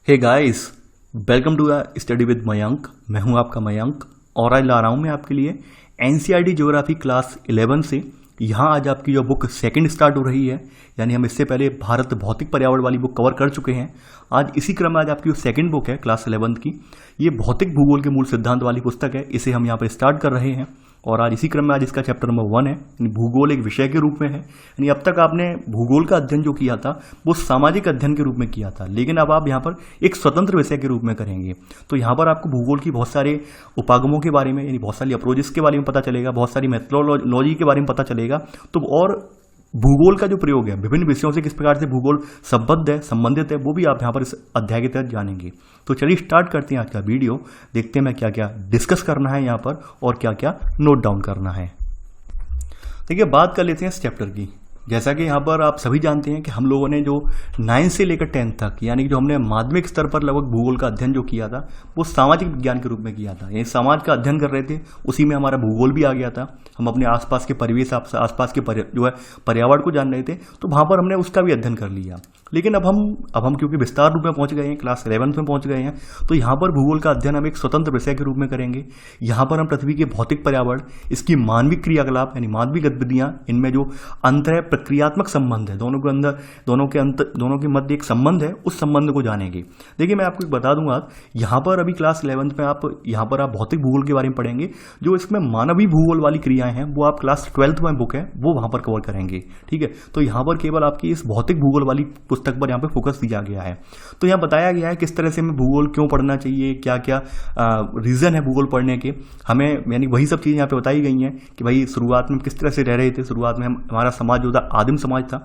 Hey guys, welcome to study with Mayank. मैं हूं आपका मयंक और आज ला रहा हूं मैं आपके लिए एनसीईआरटी ज्योग्राफी क्लास 11 से। यहाँ आज आपकी जो बुक सेकंड स्टार्ट हो रही है, यानी हम इससे पहले भारत भौतिक पर्यावरण वाली बुक कवर कर चुके हैं। आज इसी क्रम में आज आपकी जो सेकंड बुक है क्लास 11 की, ये भौतिक भूगोल के मूल सिद्धांत वाली पुस्तक है। इसे हम यहाँ पर स्टार्ट कर रहे हैं और आज इसी क्रम में आज इसका चैप्टर नंबर 1 है, यानी भूगोल एक विषय के रूप में है। यानी अब तक आपने भूगोल का अध्ययन जो किया था वो सामाजिक अध्ययन के रूप में किया था, लेकिन अब आप यहाँ पर एक स्वतंत्र विषय के रूप में करेंगे। तो यहाँ पर आपको भूगोल की बहुत सारे उपागमों के बारे में, यानी बहुत सारी अप्रोचेस के बारे में पता चलेगा, बहुत सारी मेथोडोलॉजी के बारे में पता चलेगा। तो और भूगोल का जो प्रयोग है विभिन्न विषयों से किस प्रकार से भूगोल संबद्ध है, संबंधित है, वो भी आप यहाँ पर इस अध्याय के तहत जानेंगे। तो चलिए स्टार्ट करते हैं आज का वीडियो। देखते हैं मैं क्या क्या डिस्कस करना है यहाँ पर और क्या क्या नोट डाउन करना है। देखिए, बात कर लेते हैं इस चैप्टर की। जैसा कि यहाँ पर आप सभी जानते हैं कि हम लोगों ने जो 9 से लेकर 10 तक, यानी कि जो हमने माध्यमिक स्तर पर लगभग भूगोल का अध्ययन जो किया था वो सामाजिक विज्ञान के रूप में किया था। यानी समाज का अध्ययन कर रहे थे, उसी में हमारा भूगोल भी आ गया था। हम अपने आसपास के परिवेश, आसपास के जो है पर्यावरण को जान रहे थे, तो वहाँ पर हमने उसका भी अध्ययन कर लिया। लेकिन अब हम क्योंकि विस्तार रूप में पहुंच गए हैं, क्लास 11 में पहुंच गए हैं, तो यहाँ पर भूगोल का अध्ययन हम एक स्वतंत्र विषय के रूप में करेंगे। यहाँ पर हम पृथ्वी के भौतिक पर्यावरण, इसकी मानविक क्रियाकलाप यानी मानवीय गतिविधियाँ, इनमें जो अंतर प्रक्रियात्मक संबंध है, दोनों के मध्य एक संबंध है, उस संबंध को जानेंगे। देखिए, मैं आपको एक बता दूंगा, यहाँ पर अभी क्लास 11 में आप भौतिक भूगोल के बारे में पढ़ेंगे। जो इसमें मानवीय भूगोल वाली क्रियाएं हैं वो आप क्लास 12 में बुक है वो वहाँ पर कवर करेंगे। ठीक है, तो यहाँ पर केवल आपकी इस भौतिक भूगोल वाली पुस्तक पर यहाँ पे फोकस दिया गया है। तो यहाँ बताया गया है किस तरह से हमें भूगोल क्यों पढ़ना चाहिए, क्या क्या रीजन है भूगोल पढ़ने के हमें, यानी वही सब चीज़ें यहाँ पे बताई गई हैं कि भाई शुरुआत में किस तरह से रह रहे थे। शुरुआत में हमारा समाज जो था आदिम समाज था।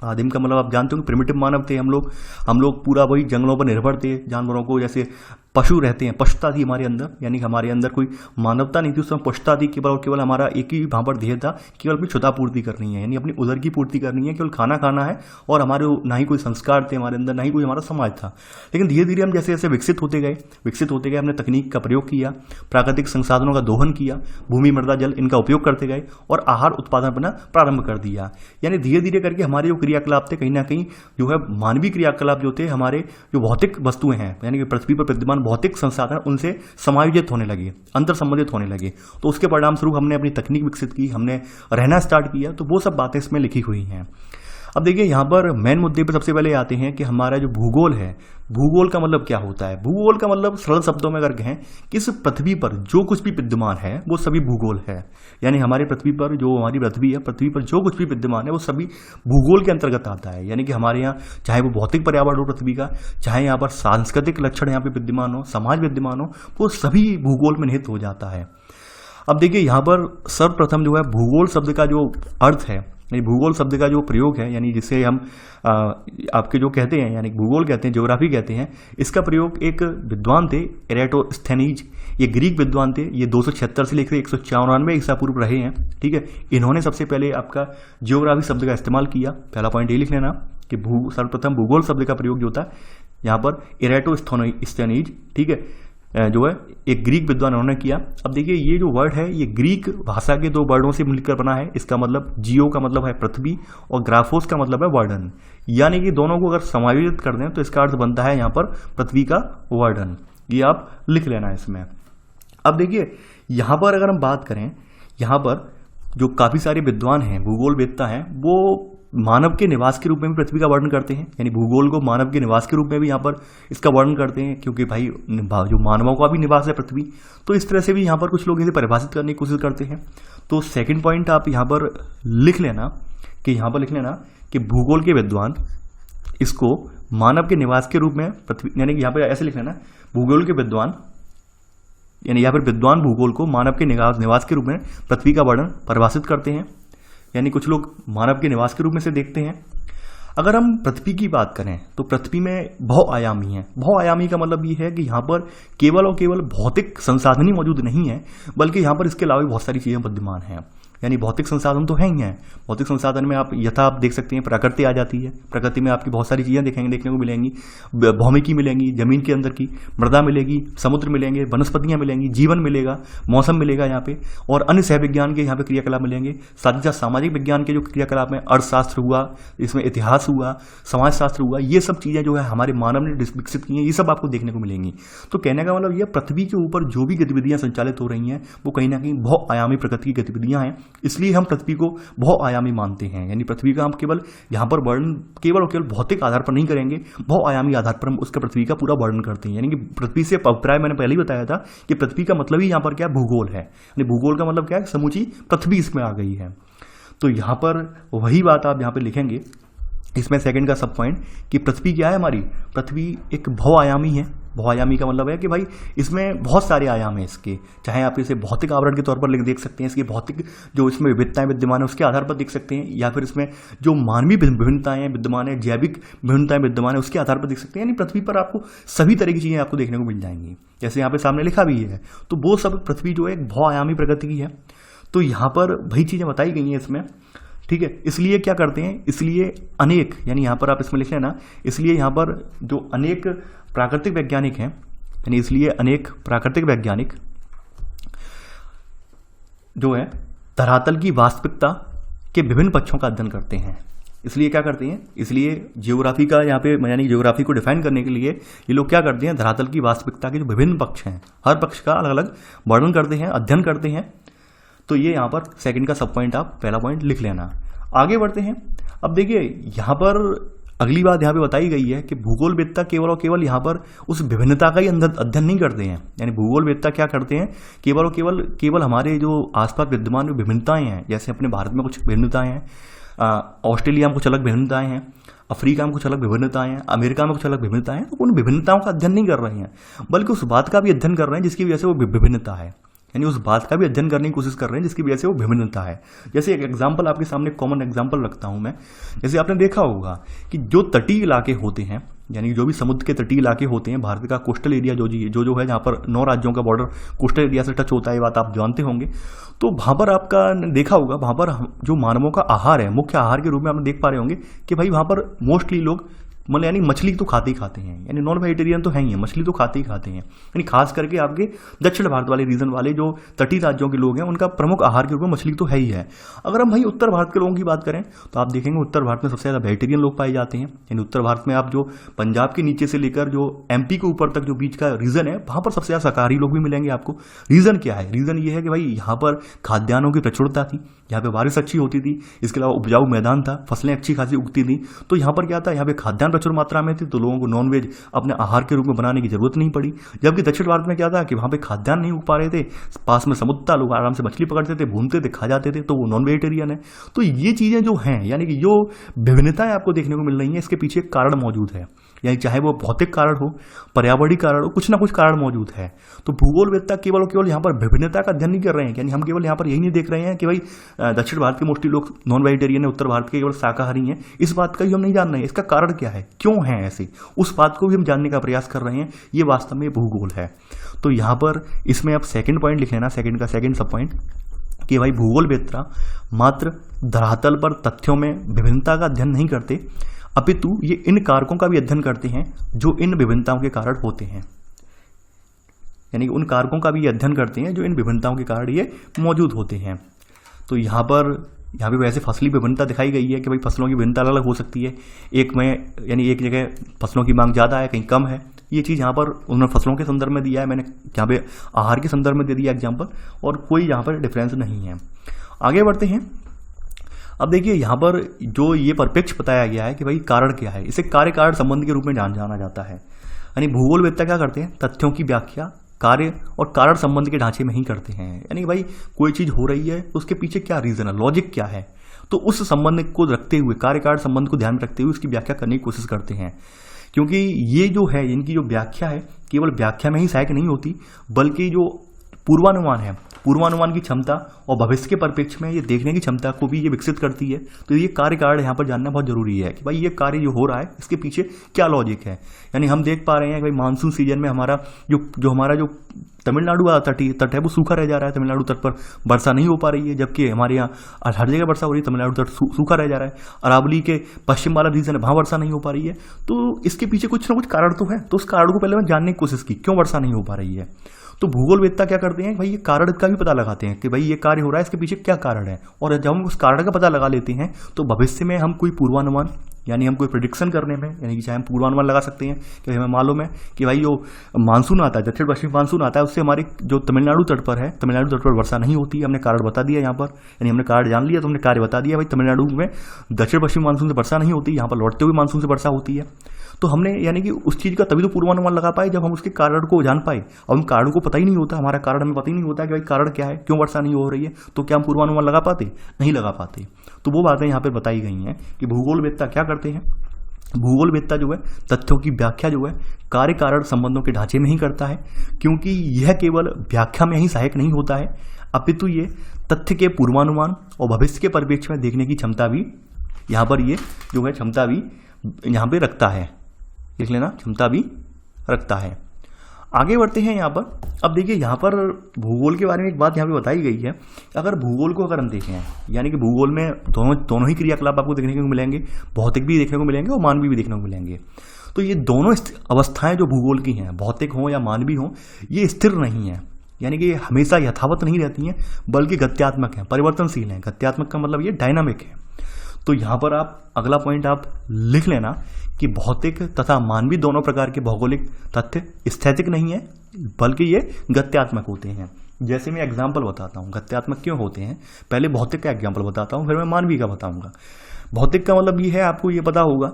आदिम का मतलब आप जानते हो कि प्रिमिटिव मानव थे हम लोग पूरा वही जंगलों पर निर्भर थे। जानवरों को जैसे पशु रहते हैं, पशुता थी हमारे अंदर, यानी कि हमारे अंदर कोई मानवता नहीं थी, उस समय पशुता थी। केवल हमारा एक ही वहाँ पर ध्येय था, केवल अपनी क्षुधा पूर्ति करनी है, यानी अपनी उदर की पूर्ति करनी है, केवल खाना खाना है। और हमारे ना ही कोई संस्कार थे हमारे अंदर, ना ही कोई हमारा समाज था। लेकिन धीरे धीरे हम जैसे जैसे विकसित होते गए, हमने तकनीक का प्रयोग किया, प्राकृतिक संसाधनों का दोहन किया, भूमि, मृदा, जल इनका उपयोग करते गए और आहार उत्पादन करना प्रारंभ कर दिया। यानी धीरे धीरे करके हमारे जो क्रियाकलाप थे, कहीं ना कहीं जो है मानवीय क्रियाकलाप जो थे, हमारे जो भौतिक वस्तुएं हैं, यानी कि पृथ्वी पर विद्यमान भौतिक संसाधन उनसे समायोजित होने लगे, अंतर संबंधित होने लगे। तो उसके परिणाम स्वरूप हमने अपनी तकनीक विकसित की, हमने रहना स्टार्ट किया। तो वो सब बातें इसमें लिखी हुई हैं। अब देखिए, यहाँ पर मेन मुद्दे पर सबसे पहले आते हैं कि हमारा जो भूगोल है, भूगोल का मतलब क्या होता है। भूगोल का मतलब सरल शब्दों में अगर कहें कि इस पृथ्वी पर जो कुछ भी विद्यमान है वो सभी भूगोल है। यानी हमारी पृथ्वी पर जो हमारी पृथ्वी है, पृथ्वी पर जो कुछ भी विद्यमान है वो सभी भूगोल के अंतर्गत आता है। यानी कि हमारे यहाँ चाहे वो भौतिक पर्यावरण हो पृथ्वी का, चाहे यहाँ पर सांस्कृतिक लक्षण यहाँ पे विद्यमान हो, समाज विद्यमान हो, वो सभी भूगोल में निहित हो जाता है। अब देखिए, यहाँ पर सर्वप्रथम जो है भूगोल शब्द का जो अर्थ है, यानी भूगोल शब्द का जो प्रयोग है, यानी जिसे हम आपके जो कहते हैं, यानी भूगोल कहते हैं, ज्योग्राफी कहते हैं, इसका प्रयोग एक विद्वान थे एराटोस्थेनीज। ये ग्रीक विद्वान थे। ये 276 से लेकर 194 ईसा पूर्व रहे हैं। ठीक है, इन्होंने सबसे पहले आपका ज्योग्राफी शब्द का इस्तेमाल किया। पहला पॉइंट ये लिख लेना कि सर्वप्रथम भूगोल शब्द का प्रयोग जो होता है यहाँ पर एराटोस्थेनीज, ठीक है, जो है एक ग्रीक विद्वान उन्होंने किया। अब देखिए, ये जो वर्ड है ये ग्रीक भाषा के 2 वर्डों से मिलकर बना है। इसका मतलब जियो का मतलब है पृथ्वी और ग्राफोस का मतलब है वर्णन। यानी कि दोनों को अगर समायोजित कर दें तो इसका अर्थ बनता है यहाँ पर पृथ्वी का वर्णन। ये आप लिख लेना है इसमें। अब देखिए, यहाँ पर अगर हम बात करें, यहाँ पर जो काफ़ी सारे विद्वान हैं, भूगोल वेत्ता हैं, वो मानव के निवास के रूप में भी पृथ्वी का वर्णन करते हैं। यानी भूगोल को मानव के निवास के रूप में भी यहाँ पर इसका वर्णन करते हैं, क्योंकि भाई जो मानवों का भी निवास है पृथ्वी। तो इस तरह से भी यहाँ पर कुछ लोग इसे परिभाषित करने की कोशिश करते हैं। तो सेकंड पॉइंट आप यहाँ पर लिख लेना कि भूगोल के विद्वान इसको मानव के निवास के रूप में पृथ्वी, यानी कि यहाँ पर ऐसे लिख लेना, भूगोल के विद्वान, यानी यहाँ पर विद्वान भूगोल को मानव के निवास के रूप में पृथ्वी का वर्णन परिभाषित करते हैं। यानी कुछ लोग मानव के निवास के रूप में से देखते हैं। अगर हम पृथ्वी की बात करें तो पृथ्वी में बहुआयामी है। बहुआयामी का मतलब ये है कि यहाँ पर केवल और केवल भौतिक संसाधन ही मौजूद नहीं है, बल्कि यहाँ पर इसके अलावा बहुत सारी चीज़ें विद्यमान हैं। यानी भौतिक संसाधन तो है ही हैं। भौतिक संसाधन में आप यथा आप देख सकते हैं प्रकृति आ जाती है। प्रकृति में आपकी बहुत सारी चीज़ें देखने को मिलेंगी। भौमिकी मिलेंगी, जमीन के अंदर की मृदा मिलेगी, समुद्र मिलेंगे, वनस्पतियाँ मिलेंगी, जीवन मिलेगा, मौसम मिलेगा यहाँ पे, और अन्य सह विज्ञान के यहाँ पे क्रियाकलाप मिलेंगे। साथ ही साथ सामाजिक विज्ञान के जो क्रियाकलाप में अर्थशास्त्र हुआ, इसमें इतिहास हुआ, समाजशास्त्र हुआ, ये सब चीज़ें जो है हमारे मानव ने विकसित की हैं, ये सब आपको देखने को मिलेंगी। तो कहने का मतलब ये पृथ्वी के ऊपर जो भी गतिविधियां संचालित हो रही हैं वो कहीं ना कहीं बहुआयामी प्रकृति की गतिविधियां हैं। इसलिए हम पृथ्वी को बहुआयामी मानते हैं। यानी पृथ्वी का हम केवल यहाँ पर वर्णन केवल और केवल भौतिक आधार पर नहीं करेंगे, बहुआयामी आधार पर हम उसके पृथ्वी का पूरा वर्णन करते हैं। यानी कि पृथ्वी से अभिप्राय मैंने पहले ही बताया था कि पृथ्वी का मतलब ही यहाँ पर क्या है, भूगोल है। यानी भूगोल का मतलब क्या है, समूची पृथ्वी इसमें आ गई है। तो यहाँ पर वही बात आप यहाँ पे लिखेंगे इसमें सेकंड का सब पॉइंट कि पृथ्वी क्या है, हमारी पृथ्वी एक बहुआयामी है। बहुआयामी का मतलब है कि भाई इसमें बहुत सारे आयाम हैं इसके, चाहे आप इसे भौतिक आवरण के तौर पर देख सकते हैं, इसकी भौतिक जो इसमें विविधताएं विद्यमान है उसके आधार पर देख सकते हैं, या फिर इसमें जो मानवीय विभिन्नताएं विद्यमान है, जैविक विभिन्नताएं विद्यमान है, उसके आधार पर देख सकते हैं। यानी पृथ्वी पर आपको सभी तरह की चीज़ें आपको देखने को मिल जाएंगी, जैसे यहाँ पे सामने लिखा भी है। तो वो सब पृथ्वी जो है एक बहुआयामी प्रकृति की है। तो यहाँ पर वही चीज़ें बताई गई हैं इसमें, ठीक है। इसलिए क्या करते हैं, इसलिए अनेक, यानी यहाँ पर आप इसमें लिख लेना, इसलिए यहाँ पर जो अनेक प्राकृतिक वैज्ञानिक हैं, यानी इसलिए अनेक प्राकृतिक वैज्ञानिक जो है धरातल की वास्तविकता के विभिन्न पक्षों का अध्ययन करते हैं। इसलिए क्या करते हैं, इसलिए जियोग्राफी का यहाँ पे यानी जियोग्राफी को डिफाइन करने के लिए ये लोग क्या करते हैं, धरातल की वास्तविकता के जो विभिन्न पक्ष हैं, हर पक्ष का अलग अलग वर्णन करते हैं, अध्ययन करते हैं। तो ये यहाँ पर सेकंड का सब पॉइंट आप पहला पॉइंट लिख लेना। आगे बढ़ते हैं। अब देखिए यहाँ पर अगली बात यहाँ पे बताई गई है कि भूगोलवेत्ता केवल और केवल यहाँ पर उस विभिन्नता का ही अंदर अध्ययन नहीं करते हैं। यानी भूगोलवेत्ता क्या करते हैं, केवल और केवल हमारे जो आसपास विद्यमान जो विभिन्नताएं हैं, जैसे अपने भारत में कुछ विभिन्नताएं हैं, ऑस्ट्रेलिया में कुछ अलग विभिन्नताएं हैं, अफ्रीका में कुछ अलग विभिन्नताएं हैं, अमेरिका में कुछ अलग विभिन्नताएं हैं, तो उन विभिन्नताओं का अध्ययन नहीं कर रहे हैं, बल्कि उस बात का भी अध्ययन कर रहे हैं जिसकी वजह से वो विभिन्नता है। यानी उस बात का भी अध्ययन करने की कोशिश कर रहे हैं जिसकी वजह से वो विभिन्नता है। जैसे एक एग्जांपल आपके सामने कॉमन एग्जांपल रखता हूं मैं। जैसे आपने देखा होगा कि जो तटीय इलाके होते हैं, यानी जो भी समुद्र के तटीय इलाके होते हैं, भारत का कोस्टल एरिया जो है जहाँ पर 9 राज्यों का बॉर्डर कोस्टल एरिया से टच होता है, ये बात आप जानते होंगे। तो वहाँ पर आपका देखा होगा, वहाँ पर जो मानवों का आहार है, मुख्य आहार के रूप में आप देख पा रहे होंगे कि भाई वहाँ पर मोस्टली लोग मतलब यानी मछली तो खाते ही खाते हैं, यानी नॉन वेजिटेरियन तो है ही है, मछली तो खाते ही खाते हैं। यानी खास करके आपके दक्षिण भारत वाले रीजन वाले जो तटीय राज्यों के लोग हैं, उनका प्रमुख आहार के रूप में मछली तो है ही है। अगर हम भाई उत्तर भारत के लोगों की बात करें तो आप देखेंगे उत्तर भारत में सबसे ज़्यादा वेजिटेरियन लोग पाए जाते हैं। यानी उत्तर भारत में आप जो पंजाब के नीचे से लेकर जो MP के ऊपर तक जो बीच का रीजन है, वहाँ पर सबसे ज़्यादा शाकाहारी लोग भी मिलेंगे आपको। रीज़न क्या है, रीज़न ये है कि भाई यहाँ पर खाद्यान्नों की प्रचुरता थी, यहाँ पे बारिश अच्छी होती थी, इसके अलावा उपजाऊ मैदान था, फसलें अच्छी खासी उगती थी। तो यहाँ पर क्या था, यहाँ पे खाद्यान्न प्रचुर मात्रा में थी, तो लोगों को नॉनवेज अपने आहार के रूप में बनाने की जरूरत नहीं पड़ी। जबकि दक्षिण भारत में क्या था कि वहाँ पे खाद्यान्न नहीं उग पा रहे थे, पास में समुद्र था, लोग आराम से मछली पकड़ते थे, भूनते थे, खा जाते थे, तो वो नॉन वेजिटेरियन है। तो ये चीज़ें जो हैं, यानी कि जो विभिन्नताएं आपको देखने को मिल रही हैं, इसके पीछे एक कारण मौजूद है। यानी चाहे वो भौतिक कारण हो, पर्यावरणीय कारण हो, कुछ ना कुछ कारण मौजूद है। तो भूगोलवेत्ता केवल और केवल यहाँ पर विभिन्नता का अध्ययन नहीं कर रहे हैं। यानी हम केवल यहाँ पर यही नहीं देख रहे हैं कि भाई दक्षिण भारत के मोस्टली लोग नॉन वेजिटेरियन है, उत्तर भारत के केवल शाकाहारी हैं, इस बात का भी हम नहीं जान रहे हैं। इसका कारण क्या है, क्यों है ऐसे, उस बात को भी हम जानने का प्रयास कर रहे हैं। ये वास्तव में भूगोल है। तो यहाँ पर इसमें आप सेकंड पॉइंट लिख लेना, सेकंड का सेकंड सब पॉइंट, कि भाई भूगोलवेत्ता मात्र धरातल पर तथ्यों में विभिन्नता का अध्ययन नहीं करते, अपितु ये इन कारकों का भी अध्ययन करते हैं जो इन विभिन्नताओं के कारण होते हैं। यानी उन कारकों का भी अध्ययन करते हैं जो इन विभिन्नताओं के कारण ये मौजूद होते हैं। तो यहाँ पे वैसे फसली विभिन्नता दिखाई गई है कि भाई फसलों की विभिन्नता अलग हो सकती है। यानी एक जगह फसलों की मांग ज़्यादा है, कहीं कम है। ये चीज़ यहाँ पर उन्होंने फसलों के संदर्भ में दिया है, मैंने यहाँ पे आहार के संदर्भ में दे दिया एग्जाम्पल, और कोई यहाँ पर डिफरेंस नहीं है। आगे बढ़ते हैं। अब देखिए यहाँ पर जो ये परिप्रेक्ष्य बताया गया है कि भाई कारण क्या है, इसे कार्य कारण संबंध के रूप में जाना जाता है। यानी भूगोलवेत्ता क्या करते हैं, तथ्यों की व्याख्या कार्य और कारण संबंध के ढांचे में ही करते हैं। यानी भाई कोई चीज़ हो रही है तो उसके पीछे क्या रीज़न है, लॉजिक क्या है, तो उस संबंध को रखते हुए, कार्य कारण संबंध को ध्यान में रखते हुए उसकी व्याख्या करने की कोशिश करते हैं। क्योंकि ये जो है, इनकी जो व्याख्या है, केवल व्याख्या में ही सहायक नहीं होती, बल्कि जो पूर्वानुमान है, पूर्वानुमान की क्षमता और भविष्य के परिप्रेक्ष्य में ये देखने की क्षमता को भी ये विकसित करती है। तो ये कार्य कारण यहाँ पर जानना बहुत जरूरी है कि भाई ये कार्य जो हो रहा है इसके पीछे क्या लॉजिक है। यानी हम देख पा रहे हैं कि भाई मानसून सीजन में हमारा जो तमिलनाडु वाला तट है वो सूखा रह जा रहा है। तमिलनाडु तट पर वर्षा नहीं हो पा रही है, जबकि हमारे यहाँ हर जगह वर्षा हो रही है, तमिलनाडु तट सूखा रह जा रहा है। अरावली के पश्चिम वाला रीजन है, वहाँ वर्षा नहीं हो पा रही है। तो इसके पीछे कुछ ना कुछ कारण तो है। तो उस कारण को पहले मैं जानने की कोशिश की, क्यों वर्षा नहीं हो पा रही है। तो भूगोलवेत्ता क्या करते हैं भाई, ये कारण का भी पता लगाते हैं कि भाई ये कार्य हो रहा है, इसके पीछे क्या कारण है। और जब हम उस कारण का पता लगा लेते हैं तो भविष्य में हम कोई पूर्वानुमान यानी हम कोई प्रिडिक्शन करने में, यानी कि चाहे हम पूर्वानुमान लगा सकते हैं कि हमें मालूम है कि भाई जो मानसून आता है, दक्षिण पश्चिम मानसून आता है, उससे हमारे जो तमिलनाडु तट पर है, तमिलनाडु तट पर वर्षा नहीं होती है। हमने कारण बता दिया यहाँ पर, यानी हमने कारण जान लिया तो हमने कार्य बता दिया भाई तमिलनाडु में दक्षिण पश्चिम मानसून से वर्षा नहीं होती, यहाँ पर लौटते हुए मानसून से वर्षा होती है। तो हमने यानी कि उस चीज़ का तभी तो पूर्वानुमान लगा पाए जब हम उसके कारण को जान पाए। अब हम कारण को पता ही नहीं होता, हमारा कारण हमें पता ही नहीं होता कि भाई कारण क्या है, क्यों वर्षा नहीं हो रही है, तो क्या हम पूर्वानुमान लगा पाते? नहीं लगा पाते। तो वो बातें यहाँ पर बताई गई हैं कि भूगोलवेत्ता क्या करते हैं। भूगोलवेत्ता जो है तथ्यों की व्याख्या जो है कार्य कारण संबंधों के ढांचे में ही करता है, क्योंकि यह केवल व्याख्या में ही सहायक नहीं होता है, अपितु ये तथ्य के पूर्वानुमान और भविष्य के परिप्रेक्ष्य में देखने की क्षमता भी यहाँ पर ये जो है क्षमता भी यहाँ पे रखता है। देख लेना, क्षमता भी रखता है। आगे बढ़ते हैं यहाँ पर। अब देखिए यहाँ पर भूगोल के बारे में एक बात यहाँ पे बताई गई है। अगर भूगोल को अगर हम देखें, यानी कि भूगोल में दोनों ही क्रियाकलाप आपको देखने को मिलेंगे, भौतिक भी देखने को मिलेंगे और मानवीय भी देखने को मिलेंगे। तो ये दोनों अवस्थाएं जो भूगोल की हैं, भौतिक हों या मानवीय हों, ये स्थिर नहीं है, यानी कि हमेशा यथावत नहीं रहती हैं, बल्कि गत्यात्मक हैं, परिवर्तनशील हैं। गत्यात्मक का मतलब ये डायनामिक है। तो यहाँ पर आप अगला पॉइंट आप लिख लेना कि भौतिक तथा मानवीय दोनों प्रकार के भौगोलिक तथ्य स्थैतिक नहीं है, बल्कि ये गत्यात्मक होते हैं। जैसे मैं एग्जाम्पल बताता हूँ गत्यात्मक क्यों होते हैं। पहले भौतिक का एग्जाम्पल बताता हूँ, फिर मैं मानवीय का बताऊँगा। भौतिक का मतलब ये है, आपको ये पता होगा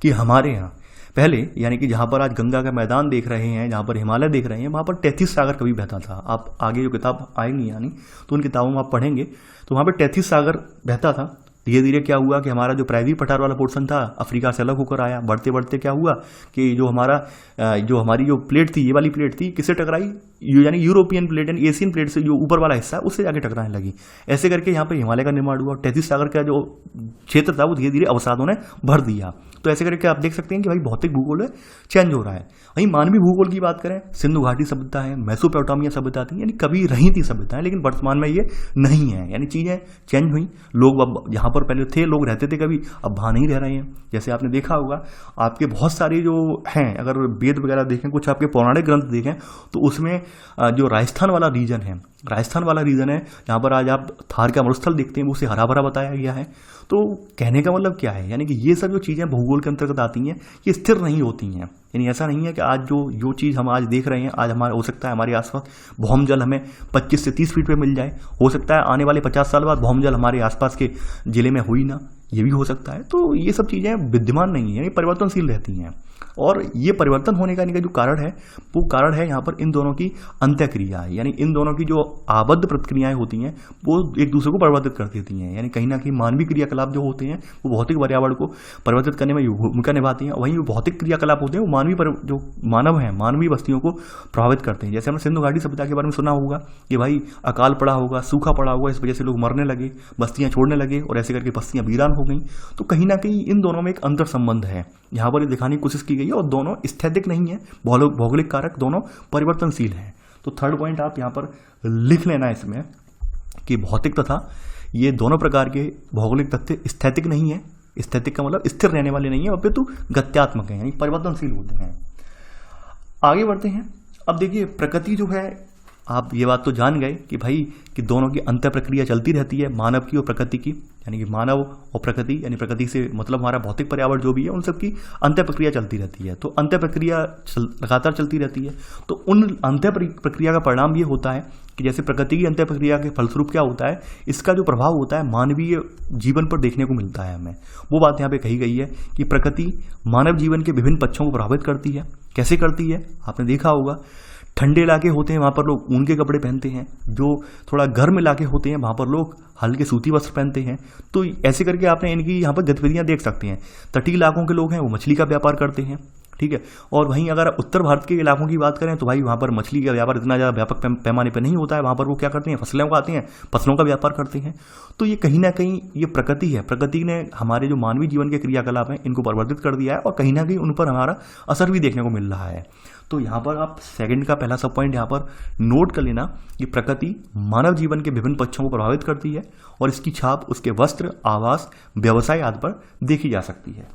कि हमारे यहाँ पहले, यानी कि जहाँ पर आज गंगा का मैदान देख रहे हैं, जहाँ पर हिमालय देख रहे हैं, वहाँ पर 33 सागर कभी बहता था। आप आगे जो किताब आएंगी यानी तो उन किताबों में आप पढ़ेंगे तो वहाँ पर 33 सागर बहता था। धीरे धीरे क्या हुआ कि हमारा जो प्रायद्वीप पठार वाला पोर्शन था अफ्रीका से अलग होकर आया। बढ़ते बढ़ते क्या हुआ कि जो हमारी जो प्लेट थी, ये वाली प्लेट थी, किससे टकराई, यानी यूरोपियन प्लेट यानी एशियन प्लेट से जो ऊपर वाला हिस्सा है उससे जाके टकराने लगी। ऐसे करके यहाँ पर हिमालय का निर्माण हुआ। 33 सागर का जो क्षेत्र था वो धीरे धीरे अवसादों ने भर दिया। तो ऐसे करके आप देख सकते हैं कि भाई भौतिक भूगोल है चेंज हो रहा है। वहीं मानवीय भूगोल की बात करें, सिंधु घाटी सभ्यता है, मेसोपोटामिया सभ्यता थी, यानी कभी रही थी सभ्यताएं, लेकिन वर्तमान में ये नहीं है, यानी चीजें चेंज हुई। लोग अब जहाँ पर पहले थे, लोग रहते थे कभी, अब वहाँ नहीं रह रहे हैं। जैसे आपने देखा होगा, आपके बहुत सारे जो हैं, अगर वेद वगैरह देखें, कुछ आपके पौराणिक ग्रंथ देखें तो उसमें जो राजस्थान वाला रीजन है, जहाँ पर आज आप थार का मरुस्थल देखते हैं, वो उसे हरा भरा बताया गया है। तो कहने का मतलब क्या है, यानी कि ये सब जो चीज़ें भूगोल के अंतर्गत आती हैं ये स्थिर नहीं होती हैं। यानी ऐसा नहीं है कि आज जो चीज़ हम आज देख रहे हैं, आज हमारा हो सकता है हमारे आसपास भौमजल हमें 25 से 30 फीट पे मिल जाए, हो सकता है आने वाले 50 साल बाद भौमजल हमारे आसपास के जिले में हो ही ना, ये भी हो सकता है। तो ये सब चीज़ें विद्यमान नहीं है, यानी परिवर्तनशील रहती हैं। और ये परिवर्तन होने का जो कारण है वो कारण है यहाँ पर इन दोनों की अंत्यक्रिया, यानी इन दोनों की जो आबद्ध प्रतिक्रियाएं होती हैं वो एक दूसरे को परिवर्तित कर देती हैं। यानी कहीं ना कहीं मानवीय क्रियाकलाप जो होते हैं वो भौतिक पर्यावरण को परिवर्तित करने में भूमिका निभाती हैं, वहीं भौतिक क्रियाकलाप होते हैं वो जो मानव हैं, मानवीय बस्तियों को प्रभावित करते हैं। जैसे हमने सिंधु घाटी सभ्यता के बारे में सुना होगा कि भाई अकाल पड़ा होगा, सूखा पड़ा होगा, इस वजह से लोग मरने लगे, बस्तियां छोड़ने लगे और ऐसे करके बस्तियां वीरान हो गई। तो कहीं ना कहीं इन दोनों में एक अंतर संबंध है, यहाँ पर दिखाने की कोशिश की गई है। और दोनों स्थैतिक नहीं है, भौगोलिक कारक दोनों परिवर्तनशील हैं। तो थर्ड पॉइंट आप यहाँ पर लिख लेना इसमें कि भौतिक तथा ये दोनों प्रकार के भौगोलिक तथ्य स्थैतिक नहीं है। स्थैतिक का मतलब स्थिर रहने वाले नहीं है, अपितु गत्यात्मक है, यानी परिवर्तनशील होते हैं। आगे बढ़ते हैं। अब देखिए प्रकृति जो है, आप ये बात तो जान गए कि भाई कि दोनों की अंत्य प्रक्रिया चलती रहती है, मानव की और प्रकृति की, यानी कि मानव और प्रकृति, यानी प्रकृति से मतलब हमारा भौतिक पर्यावरण जो भी है उन सब की अंत्य प्रक्रिया चलती रहती है। तो अंत्य प्रक्रिया लगातार चलती रहती है। तो उन अंत्य प्रक्रिया का परिणाम ये होता है कि जैसे प्रकृति की अंत्य प्रक्रिया के फलस्वरूप क्या होता है, इसका जो प्रभाव होता है मानवीय जीवन पर देखने को मिलता है हमें। वो बात यहाँ पे कही गई है कि प्रकृति मानव जीवन के विभिन्न पक्षों को प्रभावित करती है। कैसे करती है, आपने देखा होगा, ठंडे इलाके होते हैं वहाँ पर लोग ऊन के कपड़े पहनते हैं, जो थोड़ा गर्म इलाके होते हैं वहाँ पर लोग हल्के सूती वस्त्र पहनते हैं। तो ऐसे करके आपने इनकी यहाँ पर गतिविधियाँ देख सकते हैं। तटीय इलाकों के लोग हैं वो मछली का व्यापार करते हैं, ठीक है। और वहीं अगर उत्तर भारत के इलाकों की बात करें तो भाई वहाँ पर मछली का व्यापार इतना ज़्यादा व्यापक पैमाने पर नहीं होता है। वहाँ पर वो क्या करते हैं, फसलें उगाते हैं, फसलों का व्यापार करते हैं। तो ये कहीं ना कहीं ये प्रकृति है, प्रकृति ने हमारे जो मानवीय जीवन के क्रियाकलाप हैं इनको परिवर्तित कर दिया है और कहीं ना कहीं उन पर हमारा असर भी देखने को मिल रहा है। तो यहाँ पर आप सेकंड का पहला सब पॉइंट यहाँ पर नोट कर लेना कि प्रकृति मानव जीवन के विभिन्न पक्षों को प्रभावित करती है और इसकी छाप उसके वस्त्र, आवास, व्यवसाय आदि पर देखी जा सकती है।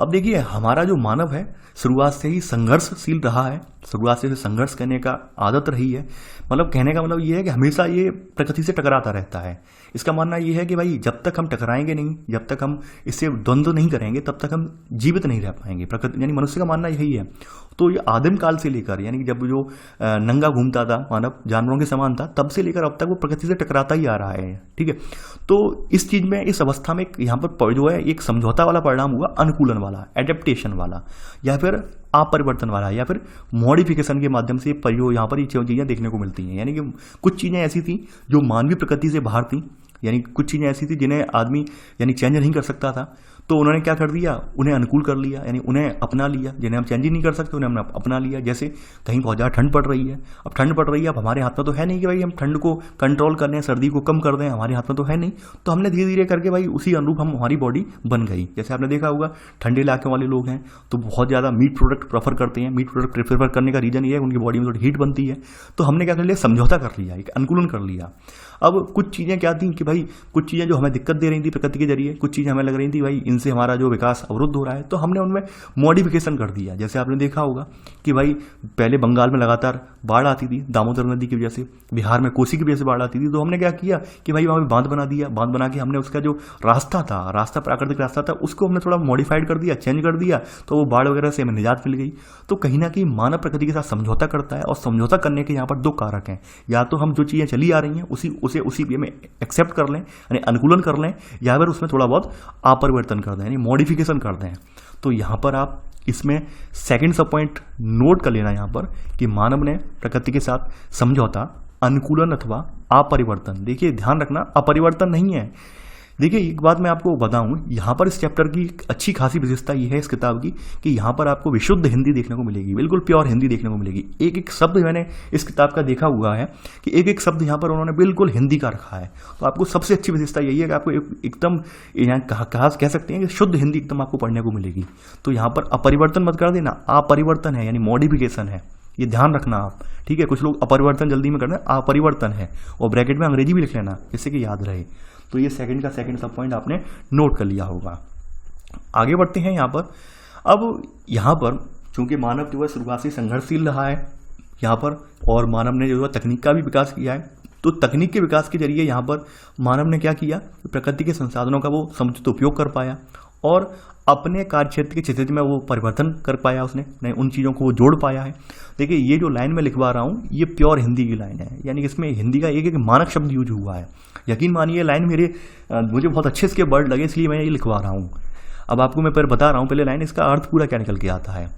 अब देखिए, हमारा जो मानव है शुरुआत से ही संघर्षशील रहा है, शुरुआत से संघर्ष करने का आदत रही है। मतलब कहने का मतलब ये है कि हमेशा ये प्रकृति से टकराता रहता है। इसका मानना ये है कि भाई जब तक हम टकराएंगे नहीं, जब तक हम इससे द्वंद्व नहीं करेंगे, तब तक हम जीवित नहीं रह पाएंगे। प्रकृति यानी मनुष्य का मानना यही है। तो ये आदिम काल से लेकर, यानी कि जब जो नंगा घूमता था मानव, जानवरों के समान था, तब से लेकर अब तक वो प्रकृति से टकराता ही आ रहा है, ठीक है। तो इस चीज में, इस अवस्था में यहाँ पर जो है एक समझौता वाला परिणाम हुआ, अनुकूलन वाला, एडेप्टेशन वाला, या फिर अपरिवर्तन वाला, या फिर मॉडिफिकेशन के माध्यम से यहाँ पर ये चीजें देखने को मिलती हैं। यानी कि कुछ चीजें ऐसी थी जो मानवीय प्रकृति से बाहर थी, यानी कुछ चीजें ऐसी थी जिन्हें आदमी यानी चेंज नहीं कर सकता था, तो उन्होंने क्या कर दिया, उन्हें अनुकूल कर लिया, यानी उन्हें अपना लिया। जिन्हें हम चेंज ही नहीं कर सकते उन्हें हमने अपना लिया। जैसे कहीं बहुत ज़्यादा ठंड पड़ रही है, अब ठंड पड़ रही है, अब हमारे हाथ में तो है नहीं कि भाई हम ठंड को कंट्रोल कर लें, सर्दी को कम कर दें, हमारे हाथ में तो है नहीं। तो हमने धीरे धीरे करके भाई उसी अनुरूप हमारी बॉडी बन गई। जैसे आपने देखा होगा, ठंडे इलाके वाले लोग हैं तो बहुत ज़्यादा मीट प्रोडक्ट प्रेफर करते हैं। मीट प्रोडक्ट प्रेफर करने का रीजन ये है उनकी बॉडी में थोड़ी हीट बनती है। तो हमने क्या कर लिया, समझौता कर लिया, एक अनुकूलन कर लिया। अब कुछ चीज़ें क्या थी कि भाई कुछ चीज़ें जो हमें दिक्कत दे रही थी प्रकृति के जरिए, कुछ चीज़ें हमें लग रही थी भाई इनसे हमारा जो विकास अवरुद्ध हो रहा है, तो हमने उनमें मॉडिफिकेशन कर दिया। जैसे आपने देखा होगा कि भाई पहले बंगाल में लगातार बाढ़ आती थी दामोदर नदी की वजह से, बिहार में कोसी की वजह से बाढ़ आती थी। तो हमने क्या किया कि भाई वहाँ पे बांध बना दिया। बांध बना के हमने उसका जो रास्ता प्राकृतिक रास्ता था उसको हमने थोड़ा मॉडिफाइड कर दिया, चेंज कर दिया, तो वो बाढ़ वगैरह से हमें निजात मिल गई। तो कहीं ना कहीं मानव प्रकृति के साथ समझौता करता है, और समझौता करने के यहाँ पर दो कारक हैं। या तो हम जो चीज़ें चली आ रही हैं उसी वे में एक्सेप्ट कर लें, यानी अनुकूलन कर लें, या फिर उसमें थोड़ा बहुत अपरिवर्तन कर दें, यानी मॉडिफिकेशन कर दें। तो यहाँ पर आप इसमें सेकंड सब पॉइंट नोट कर लेना यहाँ पर कि मानव ने प्रकृति के साथ समझौता, अनुकूलन अथवा अपरिवर्तन। देखिए ध्यान रखना, अपरिवर्तन नहीं है। देखिए एक बात मैं आपको बताऊं, यहाँ पर इस चैप्टर की अच्छी खासी विशेषता ये है इस किताब की कि यहाँ पर आपको विशुद्ध हिंदी देखने को मिलेगी, बिल्कुल प्योर हिंदी देखने को मिलेगी। एक एक शब्द मैंने इस किताब का देखा हुआ है कि एक एक शब्द यहाँ पर उन्होंने बिल्कुल हिंदी का रखा है। तो आपको सबसे अच्छी विशेषता यही है कि आपको एकदम कह सकते हैं कि शुद्ध हिंदी एकदम आपको पढ़ने को मिलेगी। तो यहाँ पर अपरिवर्तन मत कर देना, अपरिवर्तन है, यानी मॉडिफिकेशन है, ये ध्यान रखना आप, ठीक है। कुछ लोग अपरिवर्तन जल्दी में करते हैं, अपरिवर्तन है, और ब्रैकेट में अंग्रेजी भी लिख लेना जिससे कि याद रहे। तो ये सेकंड सब पॉइंट आपने नोट कर लिया होगा। आगे बढ़ते हैं यहाँ पर। अब यहाँ पर चूंकि मानव जो है शुरुआत से संघर्षशील रहा है यहाँ पर, और मानव ने जो है तकनीक का भी विकास किया है, तो तकनीक के विकास के जरिए यहाँ पर मानव ने क्या किया, प्रकृति के संसाधनों का वो समुचित उपयोग कर पाया और अपने कार्य क्षेत्र के क्षेत्र में वो परिवर्तन कर पाया, उसने उन चीज़ों को वो जोड़ पाया है। देखिए ये जो लाइन मैं लिखवा रहा हूँ ये प्योर हिंदी की लाइन है, यानी कि इसमें हिंदी का एक एक मानक शब्द यूज हुआ है। यकीन मानिए लाइन मुझे बहुत अच्छे इसके वर्ड लगे, इसलिए मैं ये लिखवा रहा हूँ। अब आपको मैं पर बता रहा हूँ पहले लाइन, इसका अर्थ पूरा क्या निकल के आता है।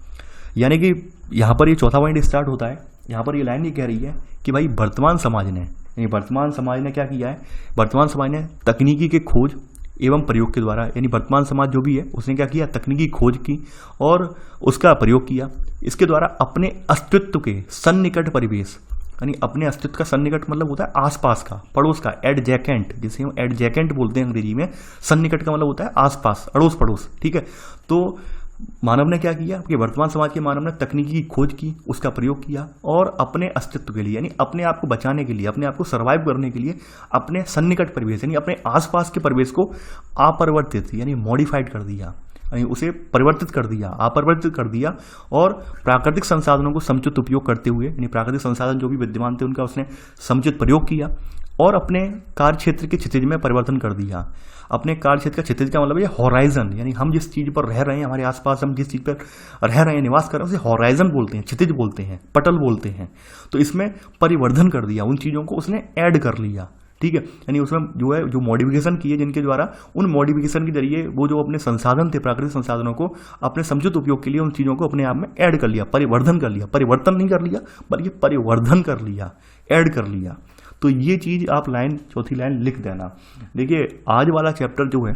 यानी कि यहाँ पर ये चौथा पॉइंट स्टार्ट होता है। यहाँ पर ये लाइन ये कह रही है कि भाई वर्तमान समाज ने क्या किया है, वर्तमान समाज ने तकनीकी के खोज एवं प्रयोग के द्वारा, यानी वर्तमान समाज जो भी है उसने क्या किया, तकनीकी खोज की और उसका प्रयोग किया। इसके द्वारा अपने अस्तित्व के सन्निकट परिवेश, यानी अपने अस्तित्व का सन्निकट मतलब होता है आसपास का, पड़ोस का, एडजेकेंट, जिसे हम एडजेकेंट बोलते हैं अंग्रेजी में। सन्निकट का मतलब होता है आसपास, अड़ोस पड़ोस, ठीक है। तो मानव ने क्या किया कि वर्तमान समाज के मानव ने तकनीकी की खोज की, उसका प्रयोग किया और अपने अस्तित्व के लिए, यानी अपने आप को बचाने के लिए, अपने आप को सर्वाइव करने के लिए अपने सन्निकट परिवेश यानी अपने आसपास के परिवेश को अपरिवर्तित यानी मॉडिफाइड कर दिया, यानी उसे परिवर्तित कर दिया, अपरिवर्तित कर दिया, और प्राकृतिक संसाधनों को समुचित उपयोग करते हुए, यानी प्राकृतिक संसाधन जो भी विद्यमान थे उनका उसने समुचित प्रयोग किया और अपने कार्य क्षेत्र के क्षितिज में परिवर्तन कर दिया। अपने कार्य क्षेत्र का क्षितिज का मतलब ये हॉराइजन, यानी हम जिस चीज पर रह रहे हैं, हमारे आसपास हम जिस चीज पर रह रहे हैं, निवास कर रहे हैं, उसे हॉराइजन बोलते हैं, क्षितिज बोलते हैं, पटल बोलते हैं। तो इसमें परिवर्धन कर दिया, उन चीजों को उसने ऐड कर लिया, ठीक है। यानी उसमें जो है जो मॉडिफिकेशन किए, जिनके द्वारा उन मॉडिफिकेशन के जरिए वो जो अपने संसाधन थे, प्राकृतिक संसाधनों को अपने समुचित उपयोग के लिए उन चीज़ों को अपने आप में ऐड कर लिया, परिवर्धन कर लिया, परिवर्तन नहीं कर लिया बल्कि परिवर्धन कर लिया, ऐड कर लिया। तो ये चीज़ आप लाइन, चौथी लाइन लिख देना। देखिए आज वाला चैप्टर जो है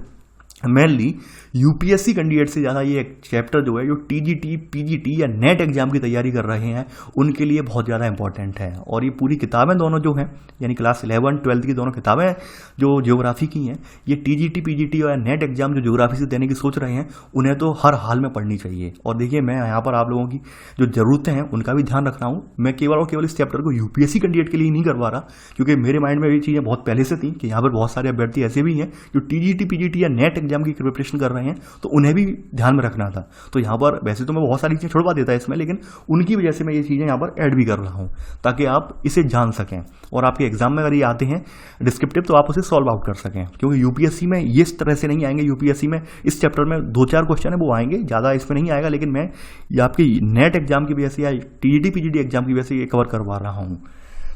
मेनली यूपीएससी कैंडिडेट से ज़्यादा ये एक चैप्टर जो है, जो टीजीटी, पीजीटी या नेट एग्जाम की तैयारी कर रहे हैं उनके लिए बहुत ज़्यादा इंपॉर्टेंट है। और ये पूरी किताबें दोनों जो हैं, यानी क्लास 11, 12 की दोनों किताबें जो ज्योग्राफी की हैं, ये टीजीटी, पीजीटी और नेट एग्जाम जो ज्योग्राफी से देने की सोच रहे हैं उन्हें तो हर हाल में पढ़नी चाहिए। और देखिए, मैं यहाँ पर आप लोगों की जो ज़रूरतें हैं उनका भी ध्यान रख रहा हूँ। मैं केवल और केवल इस चैप्टर को यूपीएससी कैंडिडेट के लिए नहीं करवा रहा, क्योंकि मेरे माइंड में ये चीज़ें बहुत पहले से थी कि यहाँ पर बहुत सारे अभ्यर्थी ऐसे भी हैं जो टीजीटी, पीजीटी या नेट एग्जाम की प्रिपरेशन कर रहे हैं, तो उन्हें भी ध्यान में रखना था। तो यहाँ पर वैसे तो मैं बहुत सारी चीज़ें छुड़वा देता इसमें, लेकिन उनकी वजह से मैं ये चीज़ें यहाँ पर ऐड भी कर रहा हूँ ताकि आप इसे जान सकें और आपके एग्जाम में अगर ये आते हैं डिस्क्रिप्टिव तो आप उसे सॉल्व आउट कर सकें। क्योंकि यूपीएससी में ये इस तरह से नहीं आएंगे। यूपीएससी में इस चैप्टर में 2-4 क्वेश्चन है वो आएंगे, ज़्यादा इसमें नहीं आएगा, लेकिन मैं ये आपकी नेट एग्जाम की वजह से या टीजीटी, पीजीटी एग्जाम की वजह से ये कवर करवा रहा हूँ।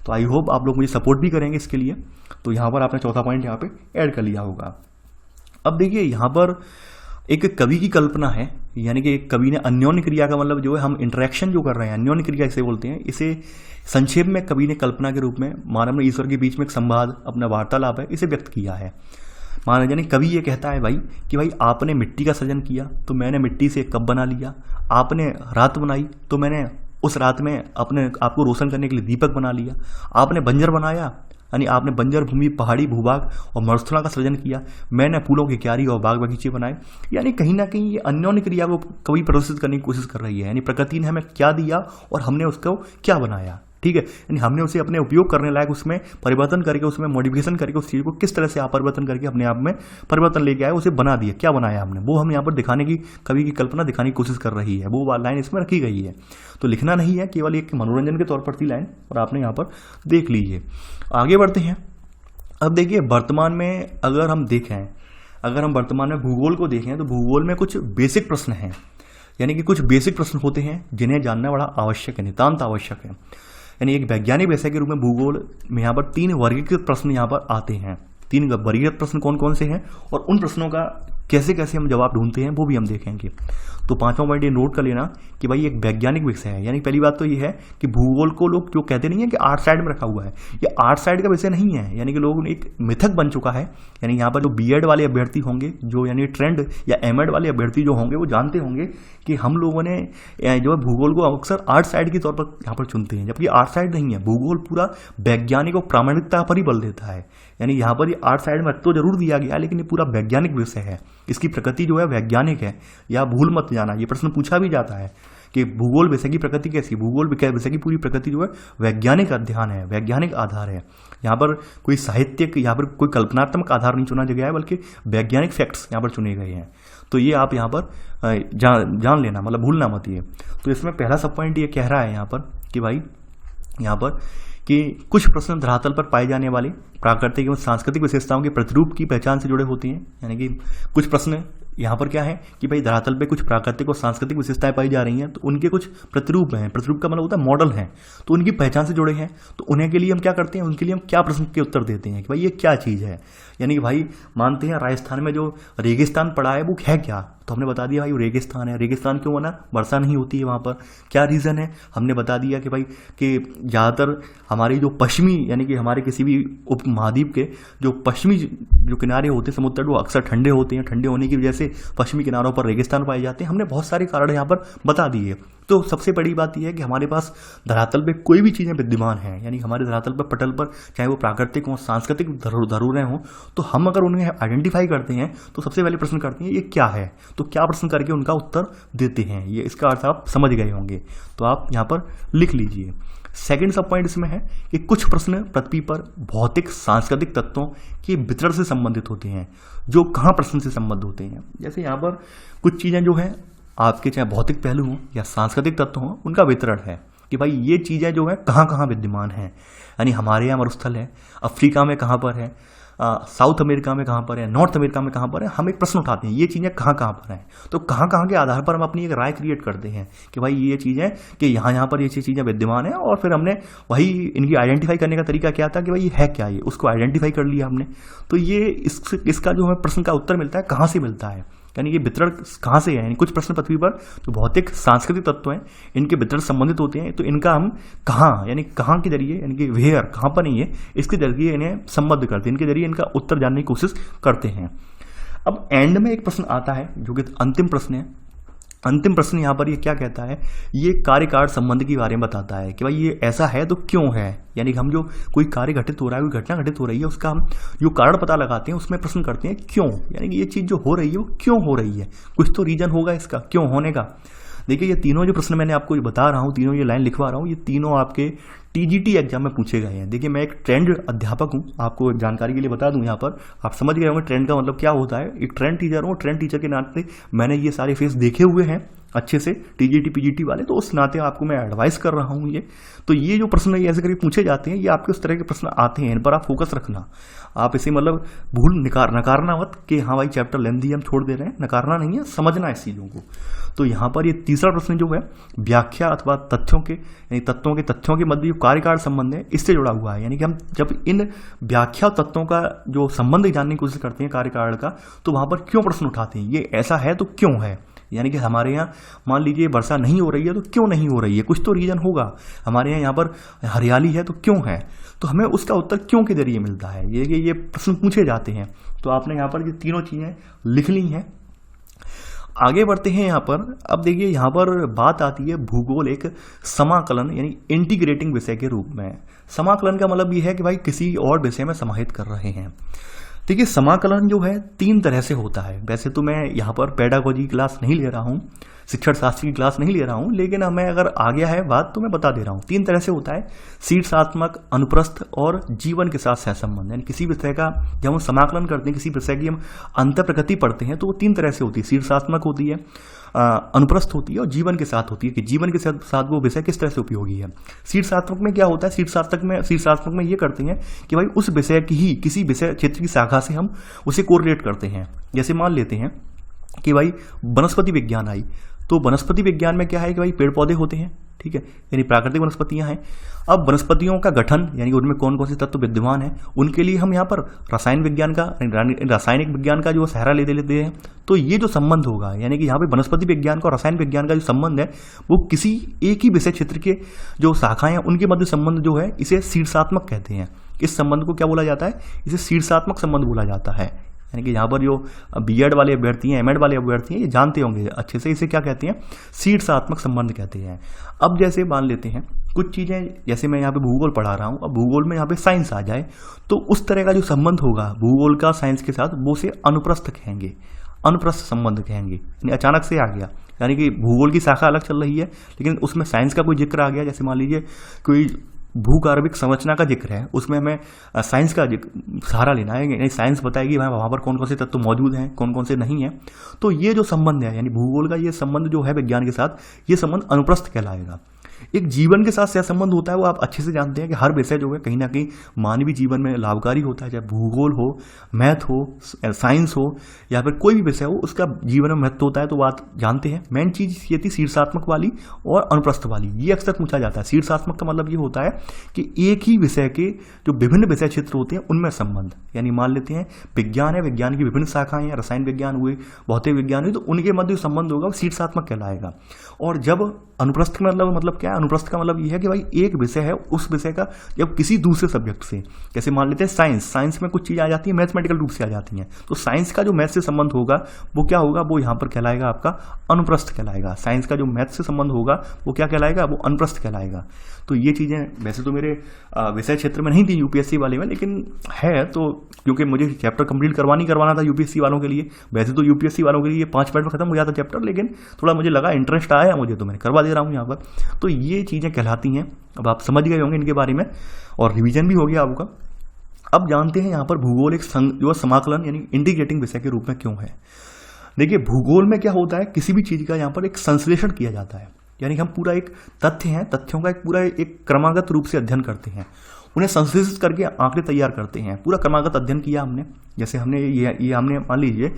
तो आई होप आप लोग मुझे सपोर्ट भी करेंगे इसके लिए। तो यहाँ पर आपने चौथा पॉइंट यहाँ पे ऐड कर लिया होगा। अब देखिए, यहाँ पर एक कवि की कल्पना है, यानी कि एक कवि ने अन्योन्य क्रिया का मतलब जो है, हम इंटरेक्शन जो कर रहे हैं अन्योन्य क्रिया इसे बोलते हैं, इसे संक्षेप में कवि ने कल्पना के रूप में मानव और ईश्वर के बीच में एक संवाद, अपना वार्तालाप है, इसे व्यक्त किया है। मान यानी कवि ये कहता है भाई कि भाई आपने मिट्टी का सृजन किया तो मैंने मिट्टी से एक कप बना लिया, आपने रात बनाई तो मैंने उस रात में अपने आपको रोशन करने के लिए दीपक बना लिया, आपने बंजर बनाया यानी आपने बंजर भूमि, पहाड़ी भूभाग और मरुस्थला का सृजन किया, मैंने फूलों की क्यारी और बाग बगीचे बनाए। यानी कहीं ना कहीं ये अन्योन्य क्रिया को कवि प्रदर्शित करने की कोशिश कर रही है, यानी प्रकृति ने हमें क्या दिया और हमने उसको क्या बनाया। ठीक है, यानी हमने उसे अपने उपयोग करने लायक उसमें परिवर्तन करके, उसमें मॉडिफिकेशन करके उस चीज़ को किस तरह से आप परिवर्तन करके अपने आप में परिवर्तन लेके आए, उसे बना दिया, क्या बनाया हमने, वो हम यहाँ पर दिखाने की, कवि की कल्पना दिखाने की कोशिश कर रही है। वो लाइन इसमें रखी गई है। तो लिखना नहीं है, केवल एक मनोरंजन के तौर पर थी लाइन और आपने यहाँ पर देख लीजिए। आगे बढ़ते हैं। अब देखिए, वर्तमान में अगर हम देखें, अगर हम वर्तमान में भूगोल को देखें तो भूगोल में कुछ बेसिक प्रश्न हैं, यानी कि कुछ बेसिक प्रश्न होते हैं जिन्हें जानना बड़ा आवश्यक है, नितांत आवश्यक है। यानी एक वैज्ञानिक विषय के रूप में भूगोल में यहाँ पर 3 वर्गीकृत प्रश्न यहाँ पर आते हैं। 3 वर्गीकृत प्रश्न कौन कौन से हैं और उन प्रश्नों का कैसे कैसे हम जवाब ढूंढते हैं वो भी हम देखेंगे। तो 5वां पॉइंट ये नोट कर लेना कि भाई एक वैज्ञानिक विषय है। यानी पहली बात तो ये है कि भूगोल को लोग जो कहते नहीं है कि आर्ट साइड में रखा हुआ है, ये आर्ट साइड का विषय नहीं है। यानी कि लोग एक मिथक बन चुका है। यानी यहाँ पर जो बीएड वाले अभ्यर्थी होंगे, जो यानी ट्रेंड या एमएड वाले अभ्यर्थी जो होंगे, वो जानते होंगे कि हम लोगों ने जो है भूगोल को अक्सर आर्ट साइड के तौर पर यहाँ पर चुनते हैं, जबकि आर्ट साइड नहीं है। भूगोल पूरा वैज्ञानिक और प्रामाणिकता पर ही बल देता है। यानी यहाँ पर ये आर्ट साइड में तो जरूर दिया गया, लेकिन ये पूरा वैज्ञानिक विषय है, इसकी प्रकृति जो है वैज्ञानिक है। या भूल मत जाना, ये प्रश्न पूछा भी जाता है कि भूगोल विषय की प्रकृति कैसी, भूगोल विषय की पूरी प्रकृति जो है वैज्ञानिक अध्ययन है, वैज्ञानिक आधार है। यहाँ पर कोई साहित्यिक, यहाँ पर कोई कल्पनात्मक आधार नहीं चुना गया है, बल्कि वैज्ञानिक फैक्ट्स यहाँ पर चुने गए हैं। तो ये आप यहाँ पर जान लेना, मतलब भूलना मत ये। तो इसमें पहला सब पॉइंट ये कह रहा है यहाँ पर कि भाई यहाँ पर कि कुछ प्रश्न धरातल पर पाए जाने वाले प्राकृतिक एवं सांस्कृतिक विशेषताओं के प्रतिरूप की पहचान से जुड़े होते हैं। यानी कि कुछ प्रश्न यहाँ पर क्या है कि भाई धरातल पे कुछ प्राकृतिक और सांस्कृतिक विशेषताएं पाई जा रही हैं, तो उनके कुछ प्रतिरूप हैं। प्रतिरूप का मतलब होता है मॉडल हैं, तो उनकी पहचान से जुड़े हैं। तो उन्हें के लिए हम क्या करते हैं, उनके लिए हम क्या प्रश्न के उत्तर देते हैं कि भाई ये क्या चीज़ है। यानी कि भाई मानते हैं राजस्थान में जो रेगिस्तान पड़ा है वो है क्या, तो हमने बता दिया भाई वो रेगिस्तान है। रेगिस्तान क्यों बना, वर्षा नहीं होती है वहाँ पर, क्या रीज़न है, हमने बता दिया कि भाई कि ज़्यादातर हमारी जो पश्चिमी, यानी कि हमारे किसी भी उपमहाद्वीप के जो पश्चिमी जो किनारे होते हैं समुद्र, वो अक्सर ठंडे होते हैं। ठंडे होने की वजह से पश्चिमी किनारों पर रेगिस्तान पाए जाते हैं। हमने बहुत सारे कारण यहाँ पर बता दिए। तो सबसे बड़ी बात यह है कि हमारे पास धरातल पे कोई भी चीज़ें विद्यमान हैं, यानी हमारे धरातल पर पटल पर चाहे वो प्राकृतिक हो, सांस्कृतिक धरोहरें हों, तो हम अगर उन्हें आइडेंटिफाई करते हैं तो सबसे पहले प्रश्न करते हैं ये क्या है, तो क्या प्रश्न करके उनका उत्तर देते हैं। ये इसका अर्थ आप समझ गए होंगे, तो आप यहाँ पर लिख लीजिए। सेकंड सब पॉइंट इसमें है कि कुछ प्रश्न पृथ्वी पर भौतिक सांस्कृतिक तत्वों के वितरण से संबंधित होते हैं, जो कहाँ प्रश्न से संबंध होते हैं। जैसे यहाँ पर कुछ चीज़ें जो हैं आपके चाहे भौतिक पहलू हों या सांस्कृतिक तत्व हों, उनका वितरण है कि भाई ये चीज़ें जो है कहाँ कहाँ विद्यमान हैं। यानी हमारे यहाँ मरुस्थल है, अफ्रीका में कहाँ पर है, साउथ अमेरिका में कहाँ पर है, नॉर्थ अमेरिका में कहाँ पर है। हम एक प्रश्न उठाते हैं ये चीज़ें कहाँ कहाँ पर हैं, तो कहाँ कहाँ के आधार पर हम अपनी एक राय क्रिएट करते हैं कि भाई ये चीज़ें कि यहाँ पर ये चीज़ें विद्यमान हैं, और फिर हमने वही इनकी आइडेंटिफाई करने का तरीका क्या था कि भाई ये है क्या, ये उसको आइडेंटिफाई कर लिया हमने। तो ये इसका जो हमें प्रश्न का उत्तर मिलता है कहाँ से मिलता है, यानी ये वितरण कहाँ से है। यानी कुछ प्रश्न पृथ्वी पर जो भौतिक सांस्कृतिक तत्व हैं इनके वितरण संबंधित होते हैं, तो इनका हम कहाँ, यानी कहाँ के जरिए, यानी कि वेयर कहाँ पर नहीं है, इसके जरिए इन्हें संबद्ध करते हैं, इनके जरिए इनका उत्तर जानने की कोशिश करते हैं। अब एंड में एक प्रश्न आता है जो कि अंतिम प्रश्न है। अंतिम प्रश्न यहाँ पर ये क्या कहता है, ये कार्यकारण संबंध के बारे में बताता है कि भाई ये ऐसा है तो क्यों है। यानी कि हम जो कोई कार्य घटित हो रहा है, कोई घटना घटित हो रही है, उसका हम जो कारण पता लगाते हैं, उसमें प्रश्न करते हैं क्यों। यानी कि ये चीज़ जो हो रही है वो क्यों हो रही है, कुछ तो रीजन होगा इसका क्यों होने का। देखिए ये तीनों जो प्रश्न मैंने आपको बता रहा हूँ, तीनों ये लाइन लिखवा रहा हूँ, ये तीनों आपके टीजीटी एग्जाम में पूछे गए हैं। देखिए मैं एक ट्रेंड अध्यापक हूँ, आपको जानकारी के लिए बता दूं, यहाँ पर आप समझ गए होंगे ट्रेंड का मतलब क्या होता है। एक ट्रेंड टीचर हूँ, ट्रेंड टीचर के नाते मैंने ये सारे फेस देखे हुए हैं अच्छे से, टीजीटी पीजीटी वाले, तो उस नाते आपको मैं एडवाइस कर रहा हूँ। ये तो ये जो प्रश्न ऐसे करके पूछे जाते हैं, ये आपके उस तरह के प्रश्न आते हैं, इन पर आप फोकस रखना। आप इसे मतलब भूल नकारना मत कि हाँ भाई चैप्टर लेंथी हम छोड़ दे रहे हैं, नकारना नहीं है, समझना इस चीज़ों को। तो यहाँ पर ये तीसरा प्रश्न जो है व्याख्या अथवा तथ्यों के, यानी तथ्यों के मध्य जो कार्यकारण संबंध है, इससे जुड़ा हुआ है। यानी कि हम जब इन व्याख्या तत्वों का जो संबंध जानने की कोशिश करते हैं कार्यकारण का, तो वहाँ पर क्यों प्रश्न उठाते हैं, ये ऐसा है तो क्यों है। यानी कि हमारे यहाँ मान लीजिए वर्षा नहीं हो रही है तो क्यों नहीं हो रही है, कुछ तो रीजन होगा। हमारे यहाँ पर हरियाली है तो क्यों है, तो हमें उसका उत्तर क्यों के जरिए मिलता है। ये प्रश्न पूछे जाते हैं। तो आपने यहाँ पर ये तीनों चीज़ें लिख ली हैं। आगे बढ़ते हैं यहाँ पर। अब देखिए यहाँ पर बात आती है भूगोल एक समाकलन यानी इंटीग्रेटिंग विषय के रूप में। समाकलन का मतलब ये है कि भाई किसी और विषय में समाहित कर रहे हैं। देखिए समाकलन जो है तीन तरह से होता है। वैसे तो मैं यहाँ पर पेडागोजी क्लास नहीं ले रहा हूँ, शिक्षण शास्त्र की क्लास नहीं ले रहा हूँ, लेकिन हमें अगर आ गया है बात तो मैं बता दे रहा हूँ। तीन तरह से होता है, शीर्षात्मक, अनुप्रस्थ और जीवन के साथ सहसंबंध। यानी किसी विषय का जब हम समाकलन करते हैं, किसी विषय की हम अंतर प्रकृति पढ़ते हैं, तो वो तीन तरह से होती है। शीर्षात्मक होती है, अनुप्रस्थ होती है और जीवन के साथ होती है कि जीवन के साथ वो विषय किस तरह से उपयोगी है। शीर्षात्मक में क्या होता है, शीर्षात्मक में ये करते हैं कि भाई उस विषय की ही किसी विषय क्षेत्र की शाखा से हम उसे कोरिलेट करते हैं। जैसे मान लेते हैं कि भाई वनस्पति विज्ञान आई, तो वनस्पति विज्ञान में क्या है कि भाई पेड़ पौधे होते हैं, ठीक है, यानी प्राकृतिक वनस्पतियां हैं। अब वनस्पतियों का गठन यानी उनमें कौन कौन से तत्व विद्यमान हैं, उनके लिए हम यहाँ पर रासायनिक विज्ञान का जो सहारा लेते हैं। तो ये जो संबंध होगा, यानी कि यहाँ पे वनस्पति विज्ञान का और रसायन विज्ञान का जो संबंध है, वो किसी एक ही विषय क्षेत्र के जो शाखाएं हैं उनके मध्य संबंध जो है, इसे शीर्षात्मक कहते हैं। इस संबंध को क्या बोला जाता है, इसे शीर्षात्मक संबंध बोला जाता है। यानी कि यहाँ पर जो बीएड वाले अभ्यर्थी हैं, एमएड वाले अभ्यर्थी हैं, ये जानते होंगे अच्छे से, इसे क्या कहते हैं, शीर्षात्मक संबंध कहते हैं। अब जैसे मान लेते हैं कुछ चीज़ें, जैसे मैं यहाँ पे भूगोल पढ़ा रहा हूँ, अब भूगोल में यहाँ पे साइंस आ जाए, तो उस तरह का जो संबंध होगा भूगोल का साइंस के साथ, वो से अनुप्रस्थ कहेंगे, अनुप्रस्थ संबंध कहेंगे। यानी अचानक से आ गया, यानी कि भूगोल की शाखा अलग चल रही है, लेकिन उसमें साइंस का कोई जिक्र आ गया। जैसे मान लीजिए कोई भूगर्भिक संरचना का जिक्र है, उसमें हमें साइंस का सहारा लेना है, यानी साइंस बताएगी वहाँ पर कौन कौन से तत्व मौजूद हैं, कौन कौन से नहीं हैं। तो ये जो संबंध है, यानी भूगोल का ये संबंध जो है विज्ञान के साथ, ये संबंध अनुप्रस्थ कहलाएगा। एक जीवन के साथ क्या संबंध होता है, वो आप अच्छे से जानते हैं कि हर विषय जो है कहीं ना कहीं मानवीय जीवन में लाभकारी होता है, चाहे भूगोल हो, मैथ हो, साइंस हो, या फिर कोई भी विषय हो, उसका जीवन में महत्व होता है, तो बात जानते हैं। मेन चीज़ ये थी शीर्षात्मक वाली और अनुप्रस्थ वाली, ये अक्सर पूछा जाता है। शीर्षात्मक का मतलब ये होता है कि एक ही विषय के जो विभिन्न विषय क्षेत्र होते हैं उनमें संबंध, यानी मान लेते हैं विज्ञान है, विज्ञान की विभिन्न शाखाएं हैं, रसायन विज्ञान हुए, भौतिक विज्ञान हुए, तो उनके मध्य जो संबंध होगा वो शीर्षात्मक कहलाएगा। और जब अनुप्रस्थ का मतलब क्या है, अनुप्रस्थ का मतलब ये है कि भाई एक विषय है, उस विषय का जब किसी दूसरे सब्जेक्ट से, जैसे मान लेते हैं साइंस में कुछ चीज़ आ जाती है मैथमेटिकल रूप से आ जाती हैं, तो साइंस का जो मैथ से संबंध होगा वो क्या होगा, वो यहाँ पर कहलाएगा आपका अनुप्रस्थ कहलाएगा। साइंस का जो मैथ से संबंध होगा वो क्या कहलाएगा, वो अनुप्रस्थ कहलाएगा। तो ये चीज़ें वैसे तो मेरे विषय क्षेत्र में नहीं थी यूपीएससी वाले में, लेकिन है तो क्योंकि मुझे चैप्टर कंप्लीट करवाना था यूपीएससी वालों के लिए। वैसे तो यूपीएससी वालों के लिए 5 मिनट में खत्म हो जाता चैप्टर, लेकिन थोड़ा मुझे लगा इंटरेस्ट आया मुझे, तो मैंने करवा दे रहा हूँ यहाँ पर। तो ये चीज़ें कहलाती हैं। अब आप समझ गए होंगे इनके बारे में और रिवीजन भी हो गया आपका। अब जानते हैं यहाँ पर भूगोल एक जो समाकलन यानी इंटीग्रेटिंग विषय के रूप में क्यों है। देखिए भूगोल में क्या होता है, किसी भी चीज़ का यहाँ पर एक संश्लेषण किया जाता है, यानी हम पूरा एक तथ्य हैं, तथ्यों का एक पूरा एक क्रमागत रूप से अध्ययन करते हैं, उन्हें संश्लेषित करके आंकड़े तैयार करते हैं। पूरा क्रमागत अध्ययन किया हमने। जैसे हमने ये हमने मान लीजिए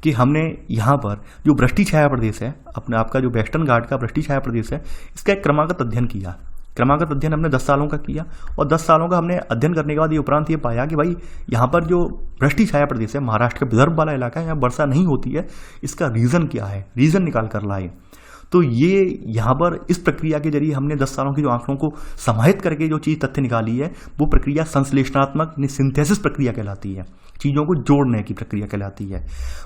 कि हमने यहाँ पर जो वृष्टि छाया प्रदेश है, अपने आपका जो वेस्टर्न घाट का वृष्टि छाया प्रदेश है, इसका एक क्रमागत अध्ययन किया। क्रमागत अध्ययन हमने 10 सालों का किया और 10 सालों का हमने अध्ययन करने के बाद ये उपरांत ये पाया कि भाई यहाँ पर जो वृष्टि छाया प्रदेश है, महाराष्ट्र का विदर्भ वाला इलाका है, यहाँ वर्षा नहीं होती है, इसका रीज़न क्या है, रीज़न निकाल कर लाए। तो ये यहाँ पर इस प्रक्रिया के जरिए हमने 10 सालों की जो आंकड़ों को समाहित करके जो चीज़ तथ्य निकाली है, वो प्रक्रिया संश्लेषणात्मक सिंथेसिस प्रक्रिया कहलाती है। चीज़ों को जोड़ने की प्रक्रिया कहलाती है।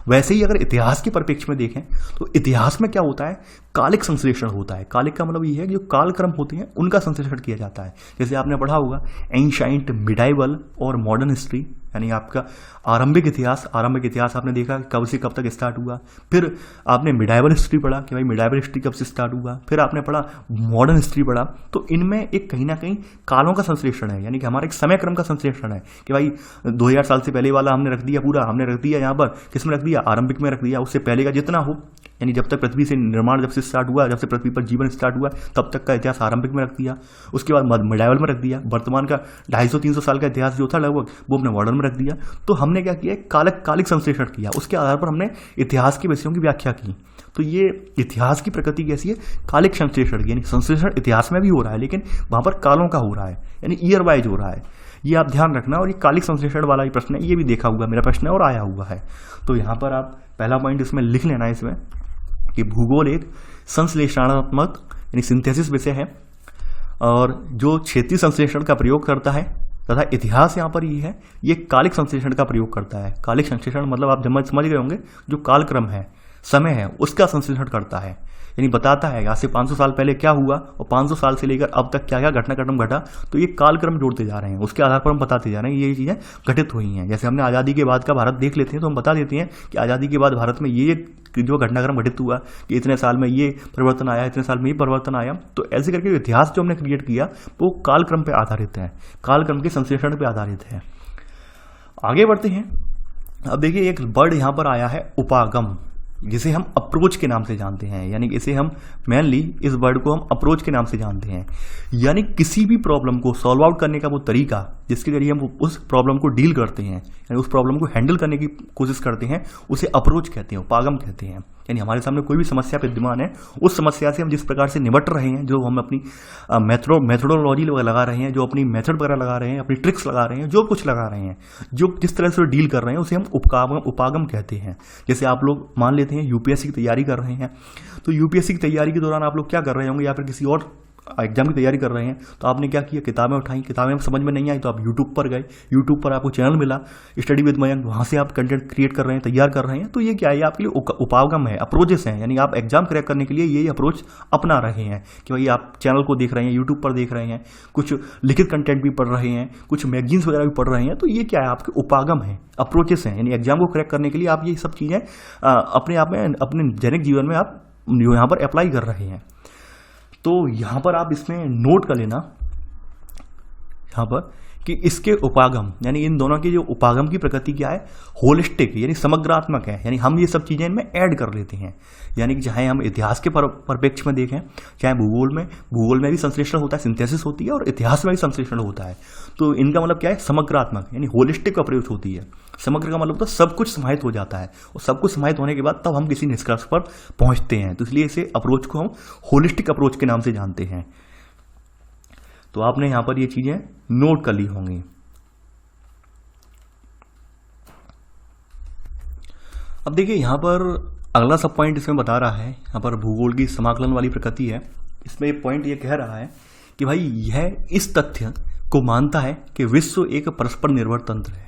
वैसे ही अगर इतिहास के परिप्रेक्ष्य में देखें तो इतिहास में क्या होता है, कालिक संश्लेषण होता है। कालिक का मतलब ये है कि जो कालक्रम होते हैं उनका संश्लेषण किया जाता है। जैसे आपने पढ़ा होगा एंशिएंट, मिडाइवल और मॉडर्न हिस्ट्री, यानी आपका आरंभिक इतिहास आपने देखा कब से कब तक स्टार्ट हुआ। फिर आपने मिडाइवल हिस्ट्री पढ़ा कि भाई मिडाइवल हिस्ट्री कब से स्टार्ट हुआ। फिर आपने पढ़ा मॉडर्न हिस्ट्री पढ़ा। तो इनमें एक कहीं ना कहीं कालों का संश्लेषण है, यानी कि हमारा एक समय क्रम का संश्लेषण है कि भाई 2000 साल से पहले वाला हमने रख दिया, पूरा हमने रख दिया यहाँ पर किसमें रख दिया, आरंभिक में रख दिया। उससे पहले का जितना हो, यानी जब तक पृथ्वी से निर्माण जब से स्टार्ट हुआ, जब से पृथ्वी पर जीवन स्टार्ट हुआ तब तक का इतिहास आरंभिक में रख दिया। उसके बाद मिडाइवल में रख दिया। वर्तमान का 250-300 साल का इतिहास जो था लगभग वो हमने मॉडर्न में रख दिया। तो हमने क्या किया, कालिक संश्लेषण किया। उसके आधार पर हमने इतिहास के विषयों की व्याख्या की। तो ये इतिहास की प्रकृति कैसी है, कालिक संश्लेषण की, यानी संश्लेषण इतिहास में भी हो रहा है लेकिन वहां पर कालों का हो रहा है, यानी ईयर वाइज हो रहा है। ये आप ध्यान रखना। और ये कालिक संश्लेषण वाला ही प्रश्न है, ये भी देखा हुआ मेरा प्रश्न है और आया हुआ है। तो यहाँ पर आप पहला पॉइंट इसमें लिख लेना है इसमें कि भूगोल एक संश्लेषणात्मक यानी सिंथेसिस विषय है और जो क्षेत्रीय संश्लेषण का प्रयोग करता है, तथा इतिहास यहाँ पर ये है, ये कालिक संश्लेषण का प्रयोग करता है। कालिक संश्लेषण मतलब आप समझ गए होंगे, जो कालक्रम है, समय है, उसका संश्लेषण करता है, यानी बताता है आज से 500 साल पहले क्या हुआ और 500 साल से लेकर अब तक क्या क्या घटनाक्रम घटा। तो ये कालक्रम जोड़ते जा रहे हैं, उसके आधार पर हम बताते जा रहे हैं ये चीज़ें घटित हुई हैं। जैसे हमने आज़ादी के बाद का भारत देख लेते हैं तो हम बता देते हैं कि आज़ादी के बाद भारत में ये जो घटनाक्रम घटित हुआ कि इतने साल में ये परिवर्तन आया, इतने साल में ये परिवर्तन आया। तो ऐसे करके इतिहास जो हमने क्रिएट किया वो कालक्रम पर आधारित है, कालक्रम के संश्लेषण पर आधारित है। आगे बढ़ते हैं। अब देखिए एक वर्ड यहाँ पर आया है उपागम, जिसे हम अप्रोच के नाम से जानते हैं, यानी इसे हम मेनली इस वर्ड को हम अप्रोच के नाम से जानते हैं। यानी किसी भी प्रॉब्लम को सॉल्व आउट करने का वो तरीका जिसके जरिए हम उस प्रॉब्लम को डील करते हैं, यानी उस प्रॉब्लम को हैंडल करने की कोशिश करते हैं, उसे अप्रोच कहते हैं, उपागम कहते हैं। यानी हमारे सामने कोई भी समस्या विद्यमान है, उस समस्या से हम जिस प्रकार से निपट रहे हैं, जो हम अपनी मेथोडोलॉजी लगा रहे हैं, जो अपनी मेथड वगैरह लगा रहे हैं, अपनी ट्रिक्स लगा रहे हैं, जो कुछ लगा रहे हैं, जो जिस तरह से डील कर रहे हैं, उसे हम उपागम कहते हैं। जैसे आप लोग मान लेते हैं यूपीएससी की तैयारी कर रहे हैं, तो यूपीएससी की तैयारी के दौरान आप लोग क्या कर रहे होंगे, या फिर किसी और एग्जाम की तैयारी कर रहे हैं, तो आपने क्या किया, किताबें उठाई, किताबें समझ में नहीं आई तो आप यूट्यूब पर गए, यूट्यूब पर आपको चैनल मिला स्टडी विद मयंक, वहाँ से आप कंटेंट क्रिएट कर रहे हैं, तैयार कर रहे हैं। तो ये क्या है, आपके लिए उपागम है, अप्रोचेस हैं, यानी आप एग्जाम क्रैक करने के लिए ये अप्रोच अपना रहे हैं कि भाई आप चैनल को देख रहे हैं, यूट्यूब पर देख रहे हैं, कुछ लिखित कंटेंट भी पढ़ रहे हैं, कुछ मैगजीन्स वगैरह भी पढ़ रहे हैं। तो ये क्या है, आपके उपागम है, अप्रोचेस हैं, यानी एग्जाम को क्रैक करने के लिए आप ये सब चीज़ें अपने आप में अपने दैनिक जीवन में आप यहाँ पर अप्लाई कर रहे हैं। तो यहाँ पर आप इसमें नोट कर लेना यहाँ पर कि इसके उपागम, यानी इन दोनों की जो उपागम की प्रकृति क्या है, होलिस्टिक यानी समग्रात्मक है, यानी हम ये सब चीज़ें इनमें ऐड कर लेते हैं। यानी कि चाहे हम इतिहास के परिप्रेक्ष्य में देखें, चाहे भूगोल में भी संश्लेषण होता है, सिंथेसिस होती है, और इतिहास में भी संश्लेषण होता है। तो इनका मतलब क्या है, समग्रात्मक यानी होलिस्टिक अप्रोच होती है। समग्र का मतलब तो सब कुछ समाहित हो जाता है, और सब कुछ समाहित होने के बाद तब हम किसी निष्कर्ष पर पहुंचते हैं। तो इसलिए इसे अप्रोच को हम होलिस्टिक अप्रोच के नाम से जानते हैं। तो आपने यहां पर ये चीजें नोट कर ली होंगी। अब देखिए यहां पर अगला सब पॉइंट इसमें बता रहा है, यहां पर भूगोल की समाकलन वाली प्रकृति है। इसमें पॉइंट ये कह रहा है कि भाई यह इस तथ्य को मानता है कि विश्व एक परस्पर निर्भर तंत्र है।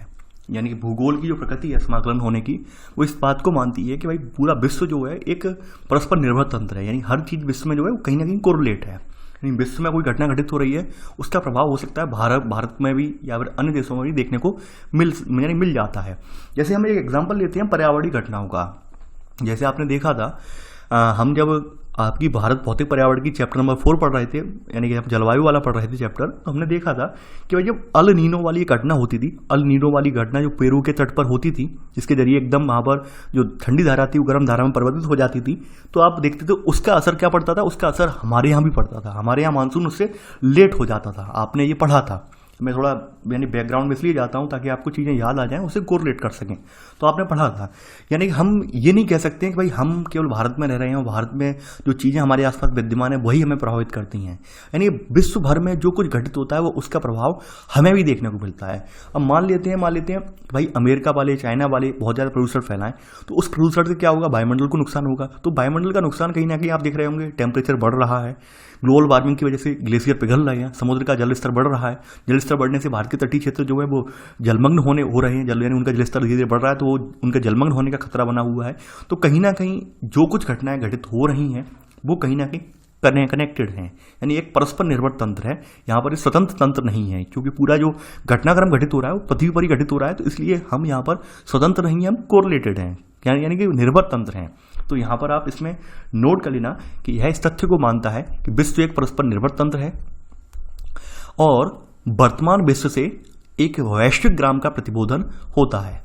यानी कि भूगोल की जो प्रकृति है समाकलन होने की, वो इस बात को मानती है कि भाई पूरा विश्व जो है एक परस्पर निर्भर तंत्र है, यानी हर चीज विश्व में जो है वो कहीं ना कहीं कोरिलेट है। यानी विश्व में कोई घटना घटित हो रही है, उसका प्रभाव हो सकता है भारत में भी या फिर अन्य देशों में भी देखने को मिल जाता है। जैसे हम एक एग्जाम्पल लेते हैं पर्यावरणीय घटनाओं का। जैसे आपने देखा था हम जब आपकी भारत भौतिक पर्यावरण की चैप्टर नंबर 4 पढ़ रहे थे, यानी कि आप जलवायु वाला पढ़ रहे थे चैप्टर, तो हमने देखा था कि भाई जब अल नीनो वाली घटना होती थी, अल नीनो वाली घटना जो पेरू के तट पर होती थी, जिसके जरिए एकदम वहाँ पर जो ठंडी धारा थी वो गर्म धारा में परिवर्तित हो जाती थी, तो आप देखते थे उसका असर क्या पड़ता था, उसका असर हमारे यहाँ भी पड़ता था। हमारे यहाँ मानसून उससे लेट हो जाता था। आपने ये पढ़ा था, मैं थोड़ा यानी बैकग्राउंड में इसलिए जाता हूँ ताकि आपको चीज़ें याद आ जाएं, उसे कोरिलेट कर सकें। तो आपने पढ़ा था, यानी कि हम ये नहीं कह सकते कि भाई हम केवल भारत में रह रहे हैं और भारत में जो चीज़ें हमारे आसपास विद्यमान है वही हमें प्रभावित करती हैं। यानी विश्व भर में जो कुछ घटित होता है वो उसका प्रभाव हमें भी देखने को मिलता है। अब मान लेते हैं भाई अमेरिका वाले, चाइना वाले बहुत ज़्यादा प्रदूषण फैलाएं, तो उस प्रदूषण से क्या होगा, वायुमंडल को नुकसान होगा। तो वायुमंडल का नुकसान कहीं ना कहीं आप देख रहे होंगे, टेम्परेचर बढ़ रहा है, ग्लोबल वार्मिंग की वजह से ग्लेशियर पिघल रहे हैं, समुद्र का जल स्तर बढ़ रहा है। जल स्तर बढ़ने से भारत के तटीय क्षेत्र जो है वो जलमग्न हो रहे हैं, यानी उनका जल स्तर धीरे धीरे बढ़ रहा है, तो वो उनका जलमग्न होने का खतरा बना हुआ है। तो कहीं ना कहीं जो कुछ घटनाएं घटित हो रही हैं वो कहीं ना कहीं कनेक्टेड हैं, यानी एक परस्पर निर्भर तंत्र है। यहाँ पर स्वतंत्र तंत्र नहीं है, क्योंकि पूरा जो घटनाक्रम घटित हो रहा है वो पृथ्वी पर ही घटित हो रहा है, तो इसलिए हम यहाँ पर स्वतंत्र नहीं हैं, हम कोरिलेटेड हैं, यानी कि निर्भर तंत्र हैं। तो यहाँ पर आप इसमें नोट कर लेना कि यह इस तथ्य को मानता है कि विश्व एक परस्पर निर्भर तंत्र है और वर्तमान विश्व से एक वैश्विक ग्राम का प्रतिबोधन होता है।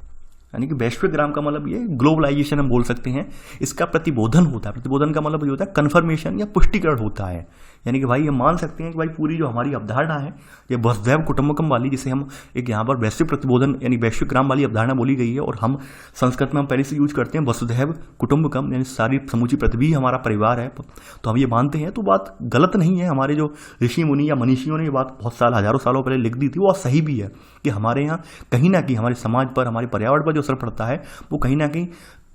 यानी कि वैश्विक ग्राम का मतलब ये ग्लोबलाइजेशन हम बोल सकते हैं, इसका प्रतिबोधन होता है। प्रतिबोधन का मतलब ये होता है कन्फर्मेशन या पुष्टिकरण होता है। यानी कि भाई ये मान सकते हैं कि भाई पूरी जो हमारी अवधारणा है ये वसुधैव कुटुंबकम वाली, जिसे हम एक यहाँ पर वैश्विक प्रतिबोधन यानी वैश्विक ग्राम वाली अवधारणा बोली गई है, और हम संस्कृत में हम पहले से यूज करते हैं वसुधैव कुटुंबकम, यानी सारी समूची पृथ्वी हमारा परिवार है, तो हम ये मानते हैं। तो बात गलत नहीं है, हमारे जो ऋषि मुनि या मनीषियों ने ये बात बहुत साल हजारों सालों पहले लिख दी थी, वो सही भी है कि हमारे यहाँ कहीं ना कहीं हमारे समाज पर, हमारे पर्यावरण पर जो असर पड़ता है वो कहीं ना कहीं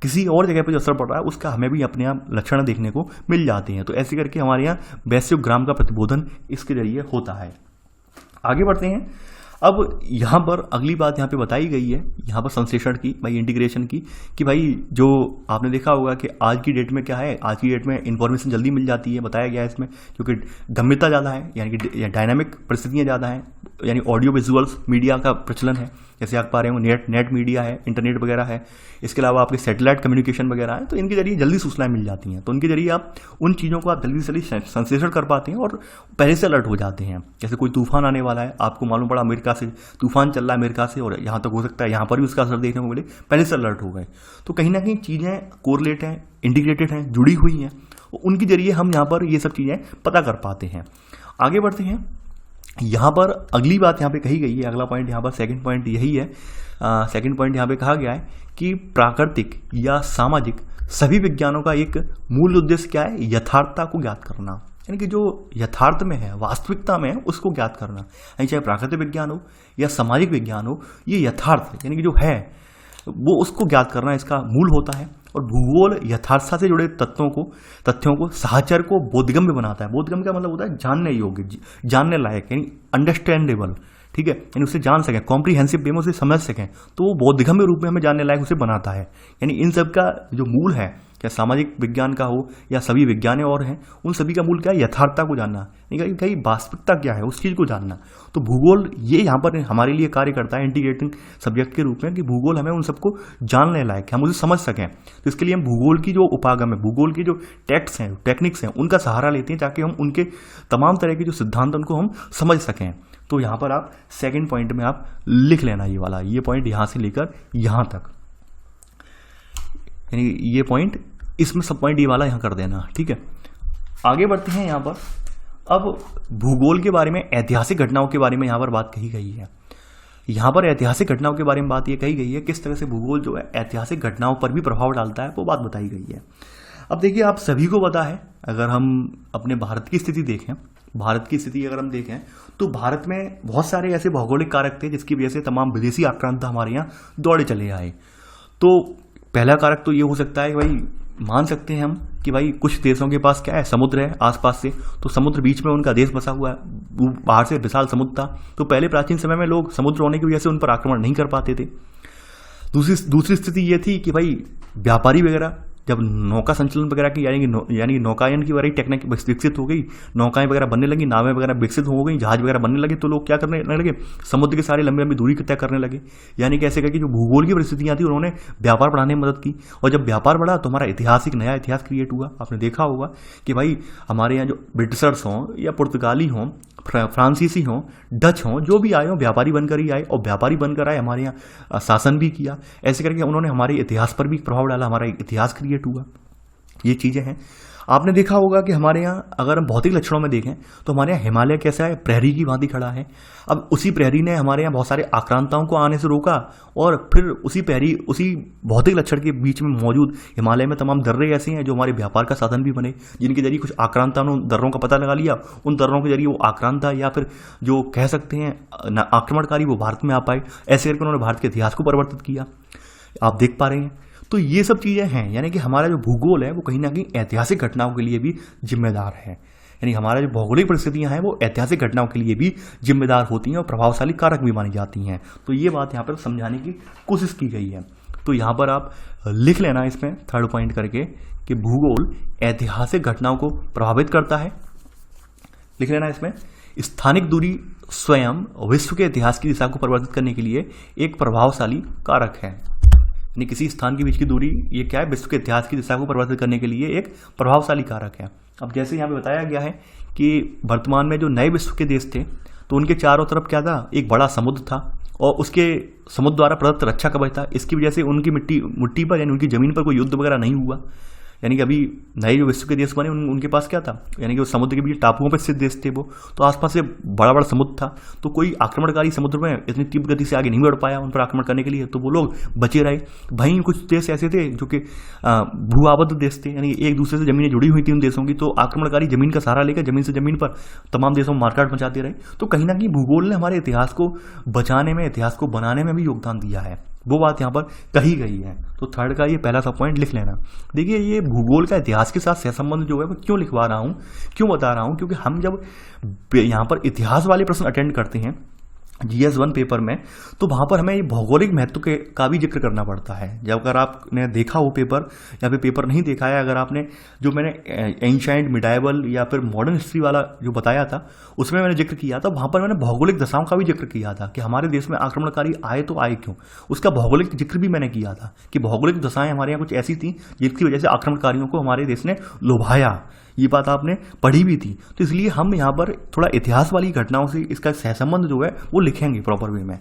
किसी और जगह पर जो असर पड़ रहा है उसका हमें भी अपने यहाँ लक्षण देखने को मिल जाते हैं। तो ऐसे करके हमारे यहाँ वैश्विक ग्राम का प्रतिबोधन इसके जरिए होता है। आगे बढ़ते हैं। अब यहाँ पर अगली बात यहाँ पे बताई गई है, यहाँ पर संश्लेषण की, भाई इंटीग्रेशन की, कि भाई जो आपने देखा होगा कि आज की डेट में क्या है, आज की डेट में इंफॉर्मेशन जल्दी मिल जाती है, बताया गया है इसमें, क्योंकि गम्यता ज़्यादा है, यानी कि डायनामिक परिस्थितियाँ ज़्यादा हैं, यानी ऑडियो विजुअल्स मीडिया का प्रचलन है, जैसे आप पा रहे हो नेट मीडिया है, इंटरनेट वगैरह है, इसके अलावा आपके सैटेलाइट कम्युनिकेशन वगैरह है, तो इनके जरिए जल्दी सूचनाएं मिल जाती हैं। तो उनके जरिए आप उन चीज़ों को आप जल्दी से जल्दी संश्लेषण कर पाते हैं और पहले से अलर्ट हो जाते हैं। जैसे कोई तूफान आने वाला है, आपको मालूम पड़ा अमेरिका से तूफान चल रहा है अमेरिका से, और यहाँ तक हो सकता है यहाँ पर भी उसका असर देखने को मिले, पहले से अलर्ट हो गए। तो कहीं ना कहीं चीज़ें कोरिलेट हैं, इंटीग्रेटेड हैं, जुड़ी हुई हैं, उनके जरिए हम यहाँ पर ये सब चीज़ें पता कर पाते हैं। आगे बढ़ते हैं। यहाँ पर अगली बात यहाँ पे कही गई है, अगला पॉइंट यहाँ पर सेकंड पॉइंट यही है। सेकंड पॉइंट यहाँ पे कहा गया है कि प्राकृतिक या सामाजिक सभी विज्ञानों का एक मूल उद्देश्य क्या है, यथार्थता को ज्ञात करना, यानी कि जो यथार्थ में है, वास्तविकता में है, उसको ज्ञात करना। यानी चाहे प्राकृतिक विज्ञान हो या सामाजिक विज्ञान हो, ये यथार्थ यानी कि जो है वो उसको ज्ञात करना इसका मूल होता है। और भूगोल यथार्थता से जुड़े तथ्यों को साहचर्य को बोधगम्य बनाता है। बोधगम्य का मतलब होता है जानने योग्य, जानने लायक, यानी अंडरस्टैंडेबल, ठीक है, यानी उसे जान सकें, कॉम्प्रीहेंसिव वे में उसे समझ सकें, तो वो बोधगम्य रूप में हमें जानने लायक उसे बनाता है। यानी इन सब का जो मूल है, क्या सामाजिक विज्ञान का हो या सभी विज्ञान और हैं, उन सभी का मूल क्या है, यथार्थता को जानना, कहीं वास्तविकता क्या है उस चीज़ को जानना। तो भूगोल ये यहाँ पर हमारे लिए कार्य करता है इंटीग्रेटिंग सब्जेक्ट के रूप में, कि भूगोल हमें उन सबको जानने लायक है, हम उसे समझ सकें। तो इसके लिए हम भूगोल की जो उपागम है, भूगोल की जो टेक्स्ट हैं, टेक्निक्स हैं, उनका सहारा लेते हैं, ताकि हम उनके तमाम तरह के जो सिद्धांत उनको हम समझ सकें। तो यहाँ पर आप सेकंड पॉइंट में आप लिख लेना ये वाला, ये पॉइंट यहाँ से लेकर यहाँ तक, यानी ये पॉइंट इसमें सब पॉइंट ये वाला यहाँ कर देना, ठीक है। आगे बढ़ते हैं। यहाँ पर अब भूगोल के बारे में, ऐतिहासिक घटनाओं के बारे में यहाँ पर बात कही गई है। यहाँ पर ऐतिहासिक घटनाओं के बारे में बात ये कही गई है, किस तरह से भूगोल जो है ऐतिहासिक घटनाओं पर भी प्रभाव डालता है, वो बात बताई गई है। अब देखिए, आप सभी को पता है, अगर हम अपने भारत की स्थिति देखें, भारत की स्थिति अगर हम देखें तो भारत में बहुत सारे ऐसे भौगोलिक कारक थे जिसकी वजह से तमाम विदेशी आक्रांता हमारे यहाँ दौड़े चले आए। तो पहला कारक तो ये हो सकता है कि भाई मान सकते हैं हम कि भाई कुछ देशों के पास क्या है, समुद्र है आसपास से, तो समुद्र बीच में उनका देश बसा हुआ है, बाहर से विशाल समुद्र था, तो पहले प्राचीन समय में लोग समुद्र होने की वजह से उन पर आक्रमण नहीं कर पाते थे। दूसरी स्थिति ये थी कि भाई व्यापारी वगैरह जब नौका संचालन वगैरह की यानी नौकायन की वगैरह टेक्निक विकसित हो गई, नौकाएं वगैरह बनने लगी, नावें वगैरह विकसित हो गई, जहाज वगैरह बनने लगे, तो लोग क्या करने लगे, समुद्र के सारे लंबी लंबी दूरी तय करने लगे। यानी कि ऐसे करके जो भूगोल की परिस्थितियां थी उन्होंने व्यापार बढ़ाने में मदद की, और जब व्यापार बढ़ा तो हमारा नया इतिहास क्रिएट हुआ। आपने देखा होगा कि भाई हमारे यहाँ जो ब्रिटिशर्स हों या पुर्तगाली हों, फ्रांसीसी हों, डच हों, जो भी आए हों, व्यापारी बनकर ही आए, और व्यापारी बनकर आए हमारे यहाँ शासन भी किया। ऐसे करके उन्होंने हमारे इतिहास पर भी प्रभाव डाला, हमारा इतिहास क्रिएट हुआ। ये चीज़ें हैं। आपने देखा होगा कि हमारे यहाँ अगर हम भौतिक लक्षणों में देखें तो हमारे यहाँ हिमालय कैसा है, प्रहरी की भांति खड़ा है। अब उसी प्रहरी ने हमारे यहाँ बहुत सारे आक्रांताओं को आने से रोका, और फिर उसी भौतिक लक्षण के बीच में मौजूद हिमालय में तमाम दर्रे ऐसे हैं जो हमारे व्यापार का साधन भी बने, जिनके जरिए कुछ आक्रांता ने उन दर्रों का पता लगा लिया, उन दर्रों के जरिए वो आक्रांता या फिर जो कह सकते हैं आक्रमणकारी वो भारत में आ पाए। ऐसे करके उन्होंने भारत के इतिहास को परिवर्तित किया, आप देख पा रहे हैं। तो ये सब चीज़ें हैं, यानी कि हमारा जो भूगोल है वो कहीं ना कहीं ऐतिहासिक घटनाओं के लिए भी जिम्मेदार है। यानी हमारा जो भौगोलिक परिस्थितियां हैं वो ऐतिहासिक घटनाओं के लिए भी जिम्मेदार होती हैं और प्रभावशाली कारक भी मानी जाती हैं। तो ये बात यहाँ पर समझाने की कोशिश की गई है। तो यहाँ पर आप लिख लेना इसमें थर्ड पॉइंट करके कि भूगोल ऐतिहासिक घटनाओं को प्रभावित करता है। लिख लेना इसमें स्थानिक दूरी स्वयं विश्व के इतिहास की दिशा को परिवर्तित करने के लिए एक प्रभावशाली कारक है। यानी किसी स्थान के बीच की दूरी ये क्या है, विश्व के इतिहास की दिशा को परिवर्तित करने के लिए एक प्रभावशाली कारक है। अब जैसे यहाँ पे बताया गया है कि वर्तमान में जो नए विश्व के देश थे तो उनके चारों तरफ क्या था, एक बड़ा समुद्र था और उसके समुद्र द्वारा प्रदत्त रक्षा कवच था। इसकी वजह से उनकी मिट्टी पर यानी उनकी जमीन पर कोई युद्ध वगैरह नहीं हुआ। यानी कि अभी नए जो विश्व के देश बने उनके पास क्या था, यानी कि वो समुद्र के बीच टापुओं पर स्थित देश थे वो, तो आसपास से बड़ा बड़ा समुद्र था, तो कोई आक्रमणकारी समुद्र में इतनी तीव्र गति से आगे नहीं बढ़ पाया उन पर आक्रमण करने के लिए, तो वो लोग बचे रहे। वहीं कुछ देश ऐसे थे जो कि भू आबद्ध देश थे, यानी एक दूसरे से जमीनें जुड़ी हुई थी उन देशों की, तो आक्रमणकारी जमीन का सहारा लेकर जमीन से जमीन पर तमाम देशों में मारकाट मचाते रहे। तो कहीं ना कहीं भूगोल ने हमारे इतिहास को बचाने में, इतिहास को बनाने में भी योगदान दिया है, वो बात यहाँ पर कही गई है। तो थर्ड का ये पहला सा पॉइंट लिख लेना। देखिए ये भूगोल का इतिहास के साथ सहसंबंध जो है वो क्यों लिखवा रहा हूँ, क्यों बता रहा हूँ, क्योंकि हम जब यहाँ पर इतिहास वाले प्रश्न अटेंड करते हैं GS 1 पेपर में, तो वहाँ पर हमें भौगोलिक महत्व का भी जिक्र करना पड़ता है। जब अगर आपने देखा हो पेपर या फिर पेपर नहीं देखा है, अगर आपने जो मैंने एंशिएंट, मिडाइवल या फिर मॉडर्न हिस्ट्री वाला जो बताया था उसमें मैंने जिक्र किया था, वहाँ पर मैंने भौगोलिक दशाओं का भी जिक्र किया था कि हमारे देश में आक्रमणकारी आए तो आए क्यों, उसका भौगोलिक जिक्र भी मैंने किया था कि भौगोलिक दशाएं हमारे यहाँ कुछ ऐसी थी जिसकी वजह से आक्रमणकारियों को हमारे देश ने लुभाया। ये बात आपने पढ़ी भी थी, तो इसलिए हम यहाँ पर थोड़ा इतिहास वाली घटनाओं से इसका सहसंबंध जो है वो लिखेंगे प्रॉपर वे में।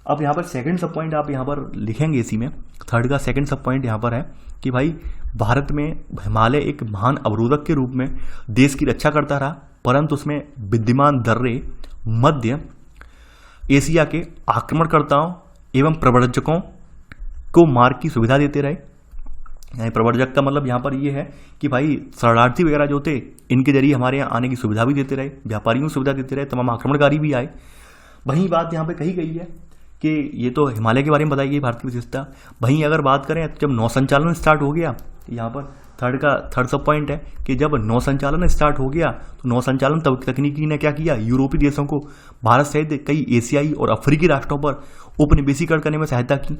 अब यहाँ पर सेकंड सब पॉइंट आप यहाँ पर लिखेंगे इसी में, थर्ड का सेकंड सब पॉइंट यहाँ पर है कि भाई भारत में हिमालय एक महान अवरोधक के रूप में देश की रक्षा करता रहा, परंतु उसमें विद्यमान दर्रे मध्य एशिया के आक्रमणकर्ताओं एवं प्रव्रजकों को मार्ग की सुविधा देते रहे। यानी प्रव्रजक का मतलब यहाँ पर ये है कि भाई शरणार्थी वगैरह जो थे इनके जरिए हमारे यहाँ आने की सुविधा भी देते रहे, व्यापारियों को सुविधा देते रहे, तमाम आक्रमणकारी भी आए। वहीं बात यहाँ पे कही गई है कि ये तो हिमालय के बारे में बताई गई भारत की विशेषता। वहीं अगर बात करें जब नौ संचालन स्टार्ट हो गया, यहाँ पर थर्ड सब पॉइंट है कि जब नौ संचालन स्टार्ट हो गया तो नौ संचालन तकनीकी ने क्या किया, यूरोपीय देशों को भारत सहित कई एशियाई और अफ्रीकी राष्ट्रों पर उपनिवेशीकरण करने में सहायता की,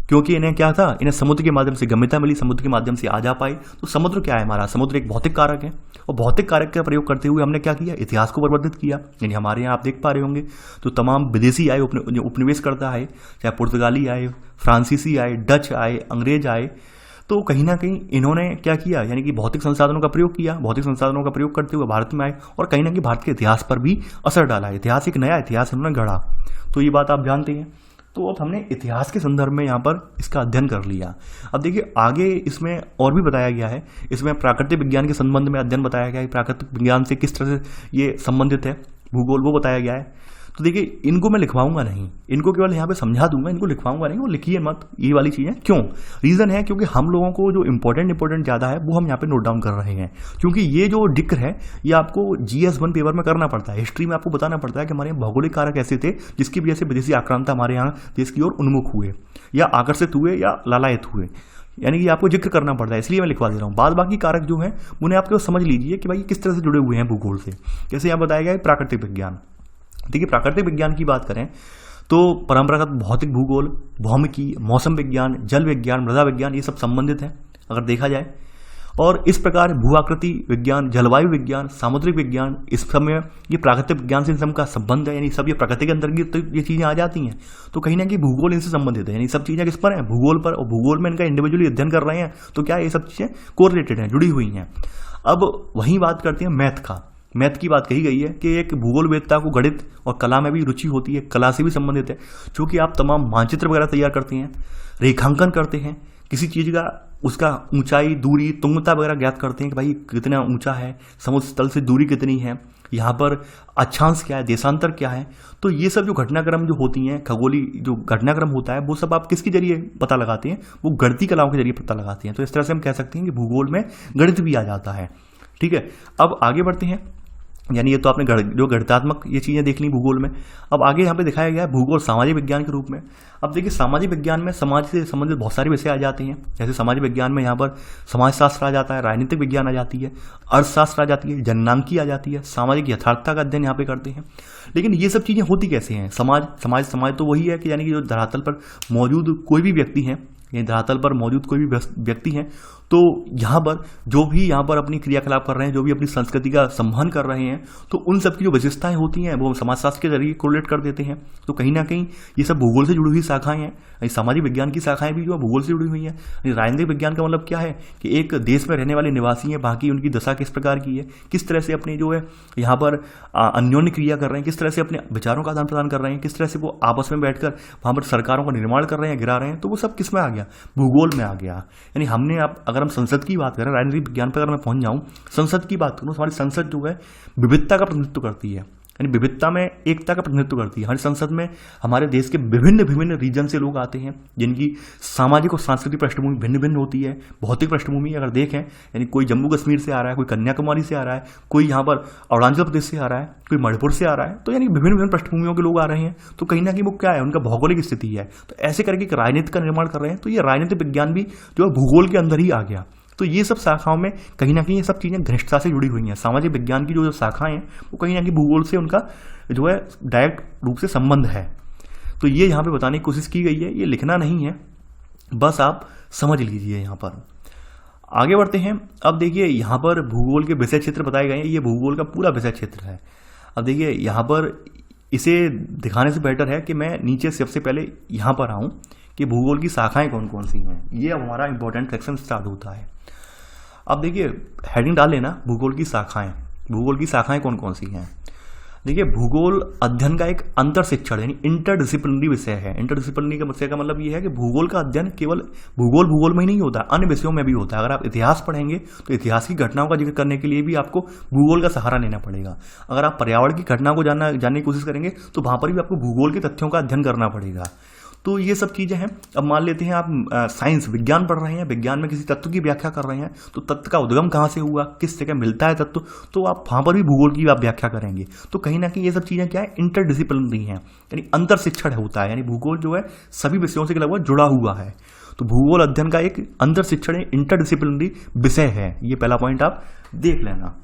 क्योंकि इन्हें क्या था, इन्हें समुद्र के माध्यम से गम्यता मिली, समुद्र के माध्यम से आ जा पाए। तो समुद्र क्या है हमारा, समुद्र एक भौतिक कारक है और भौतिक कारक का प्रयोग करते हुए हमने क्या किया, इतिहास को परिवर्तित किया। यानी हमारे यहाँ आप देख पा रहे होंगे तो तमाम विदेशी आए, उपनिवेश करता है, चाहे पुर्तगाली आए, फ्रांसीसी आए, डच आए, अंग्रेज आए, तो कहीं ना कहीं इन्होंने क्या किया, यानी कि भौतिक संसाधनों का प्रयोग किया, भौतिक संसाधनों का प्रयोग करते हुए भारत में आए और कहीं ना कहीं भारत के इतिहास पर भी असर डाला। इतिहास एक नया इतिहास इन्होंने गढ़ा, तो ये बात आप जानते हैं। तो अब हमने इतिहास के संदर्भ में यहाँ पर इसका अध्ययन कर लिया। अब देखिए आगे इसमें और भी बताया गया है, इसमें प्राकृतिक विज्ञान के संबंध में अध्ययन बताया गया है, प्राकृतिक विज्ञान से किस तरह से ये संबंधित है भूगोल, वो बताया गया है। तो देखिए इनको मैं लिखवाऊंगा नहीं, इनको केवल यहाँ पे समझा दूंगा, इनको लिखवाऊंगा नहीं, वो लिखिए मत, ये वाली चीज़ें। क्यों, रीज़न है क्योंकि हम लोगों को जो इंपॉर्टेंट ज़्यादा है वो हम यहाँ पे नोट डाउन कर रहे हैं, क्योंकि ये जो जिक्र है ये आपको GS 1 पेपर में करना पड़ता है। हिस्ट्री में आपको बताना पड़ता है कि हमारे यहाँ भौगोलिक कारक ऐसे थे जिसकी वजह से विदेशी आक्रांता हमारे यहाँ देश की ओर उन्मुख हुए या आकर्षित हुए या लालायित हुए, यानी कि आपको जिक्र करना पड़ता है, इसलिए मैं लिखवा दे रहा हूँ। बाद बाकी कारक जो हैं उन्हें आप समझ लीजिए कि भाई किस तरह से जुड़े हुए हैं भूगोल से। जैसे यहाँ बताया गया है प्राकृतिक विज्ञान। देखिए प्राकृतिक विज्ञान की बात करें तो परंपरागत भौतिक भूगोल, भौमिकी, मौसम विज्ञान, जल विज्ञान, मृदा विज्ञान, ये सब संबंधित है अगर देखा जाए। और इस प्रकार भू आकृति विज्ञान, जलवायु विज्ञान, सामुद्रिक विज्ञान, इस सब में ये प्राकृतिक विज्ञान से इन सब का संबंध है, यानी सब ये प्रकृति के अंतर्गत तो ये चीज़ें आ जाती हैं। तो कहीं ना कहीं भूगोल इनसे संबंधित है, यानी सब चीज़ें किस पर हैं, भूगोल पर, और भूगोल में इनका इंडिविजुअली अध्ययन कर रहे हैं तो क्या ये सब चीज़ें कोरिलेटेड हैं, जुड़ी हुई हैं। अब वहीं बात करते हैं मैथ का। मैथ की बात कही गई है कि एक भूगोल वेत्ता को गणित और कला में भी रुचि होती है, कला से भी संबंधित है, क्योंकि आप तमाम मानचित्र वगैरह तैयार करते हैं, रेखांकन करते हैं, किसी चीज़ का उसका ऊंचाई, दूरी, तुंगता वगैरह ज्ञात करते हैं कि भाई कितना ऊंचा है, समुद्र तल से दूरी कितनी है, यहाँ पर अक्षांश क्या है, देशांतर क्या है। तो ये सब जो घटनाक्रम जो होती हैं, खगोली जो घटनाक्रम होता है, वो सब आप किसके जरिए पता लगाते हैं, वो गणितीय कलाओं के जरिए पता लगाते हैं। तो इस तरह से हम कह सकते हैं कि भूगोल में गणित भी आ जाता है। ठीक है, अब आगे बढ़ते हैं। यानी ये तो आपने जो गणितात्मक ये चीज़ें देख ली भूगोल में। अब आगे यहाँ पे दिखाया गया है भूगोल सामाजिक विज्ञान के रूप में। अब देखिए सामाजिक विज्ञान में समाज से संबंधित बहुत सारे विषय आ जाते हैं। जैसे सामाजिक विज्ञान में यहाँ पर समाजशास्त्र आ जाता है, राजनीतिक विज्ञान आ जाती है, अर्थशास्त्र आ जाती है, जननांकी आ जाती है, सामाजिक यथार्थता का अध्ययन यहाँ पे करते हैं। लेकिन ये सब चीज़ें होती कैसे हैं? समाज तो वही है कि यानी कि जो धरातल पर मौजूद कोई भी व्यक्ति है, ये धरातल पर मौजूद कोई भी व्यक्ति हैं, तो यहाँ पर जो भी यहाँ पर अपनी क्रियाकलाप कर रहे हैं, जो भी अपनी संस्कृति का संवहन कर रहे हैं, तो उन सब की जो विशेषताएं होती हैं वो समाजशास्त्र के जरिए कोरिलेट कर देते हैं। तो कहीं ना कहीं ये सब भूगोल से जुड़ी हुई शाखाएं हैं। सामाजिक विज्ञान की शाखाएं भी जो है भूगोल से जुड़ी हुई हैं। राजनीतिक विज्ञान का मतलब क्या है कि एक देश में रहने वाले निवासी हैं, बाकी उनकी दशा किस प्रकार की है, किस तरह से अपने जो है यहाँ पर अन्योन्य क्रिया कर रहे हैं, किस तरह से अपने विचारों का आदान प्रदान कर रहे हैं, किस तरह से वो आपस में बैठकर वहाँ पर सरकारों का निर्माण कर रहे हैं, गिरा रहे हैं, तो वो सब किस में आ गया? भूगोल में आ गया। यानी हमने अगर हम संसद की बात करें, राजनीतिक विज्ञान पर अगर मैं पहुंच जाऊं, संसद की बात करूं, हमारी संसद जो है विविधता का प्रतिनिधित्व करती है, यानी विविधता में एकता का प्रतिनिधित्व करती है। हमारी संसद में हमारे देश के विभिन्न विभिन्न रीजन से लोग आते हैं, जिनकी सामाजिक और सांस्कृतिक पृष्ठभूमि भिन्न भिन्न होती है। भौतिक पृष्ठभूमि अगर देखें, यानी कोई जम्मू कश्मीर से आ रहा है, कोई कन्याकुमारी से आ रहा है, कोई यहाँ पर अरुणाचल प्रदेश से आ रहा है, कोई मणिपुर से आ रहा है, तो यानी विभिन्न विभिन्न पृष्ठभूमियों के लोग आ रहे हैं। तो कहीं ना कहीं वो क्या है, उनका भौगोलिक स्थिति है। तो ऐसे करके एक राजनीति का निर्माण कर रहे हैं। तो ये राजनीतिक विज्ञान भी जो है भूगोल के अंदर ही आ गया। तो ये सब शाखाओं में कहीं ना कहीं ये सब चीज़ें घनिष्ठता से जुड़ी हुई हैं। सामाजिक विज्ञान की जो शाखाएं हैं वो कहीं ना कहीं भूगोल से उनका जो है डायरेक्ट रूप से संबंध है। तो ये यहाँ पे बताने की कोशिश की गई है, ये लिखना नहीं है, बस आप समझ लीजिए। यहाँ पर आगे बढ़ते हैं। अब देखिए यहाँ पर भूगोल के विषय क्षेत्र बताए गए हैं, ये भूगोल का पूरा विषय क्षेत्र है। अब देखिए यहाँ पर इसे दिखाने से बेटर है कि मैं नीचे सबसे पहले यहाँ पर आऊँ कि भूगोल की शाखाएं कौन कौन सी हैं। ये अब हमारा इंपॉर्टेंट सेक्शन स्टार्ट होता है। अब देखिए हेडिंग डाल लेना, भूगोल की शाखाएं। भूगोल की शाखाएं कौन कौन सी हैं? देखिए भूगोल अध्ययन का एक अंतर शिक्षण यानी इंटरडिसिप्लिनरी विषय है। इंटरडिसिप्लिनरी का विषय का मतलब ये है कि भूगोल का अध्ययन केवल भूगोल में ही नहीं होता, अन्य विषयों में भी होता है। अगर आप इतिहास पढ़ेंगे तो इतिहास की घटनाओं का जिक्र करने के लिए भी आपको भूगोल का सहारा लेना पड़ेगा। अगर आप पर्यावरण की घटनाओं को जानने की कोशिश करेंगे तो वहां पर भी आपको भूगोल के तथ्यों का अध्ययन करना पड़ेगा। तो ये सब चीज़ें हैं। अब मान लेते हैं आप साइंस विज्ञान पढ़ रहे हैं, विज्ञान में किसी तत्व की व्याख्या कर रहे हैं, तो तत्व का उद्गम कहाँ से हुआ, किस जगह मिलता है तत्व, तो आप वहाँ पर भी भूगोल की आप व्याख्या करेंगे। तो कहीं ना कहीं ये सब चीज़ें क्या है, इंटरडिसिप्लिनरी हैं, यानी अंतर शिक्षण होता है। यानी भूगोल जो है सभी विषयों से लगभग जुड़ा हुआ है। तो भूगोल अध्ययन का एक अंतर शिक्षण इंटरडिसिप्लिनरी विषय है। ये पहला पॉइंट आप देख लेना,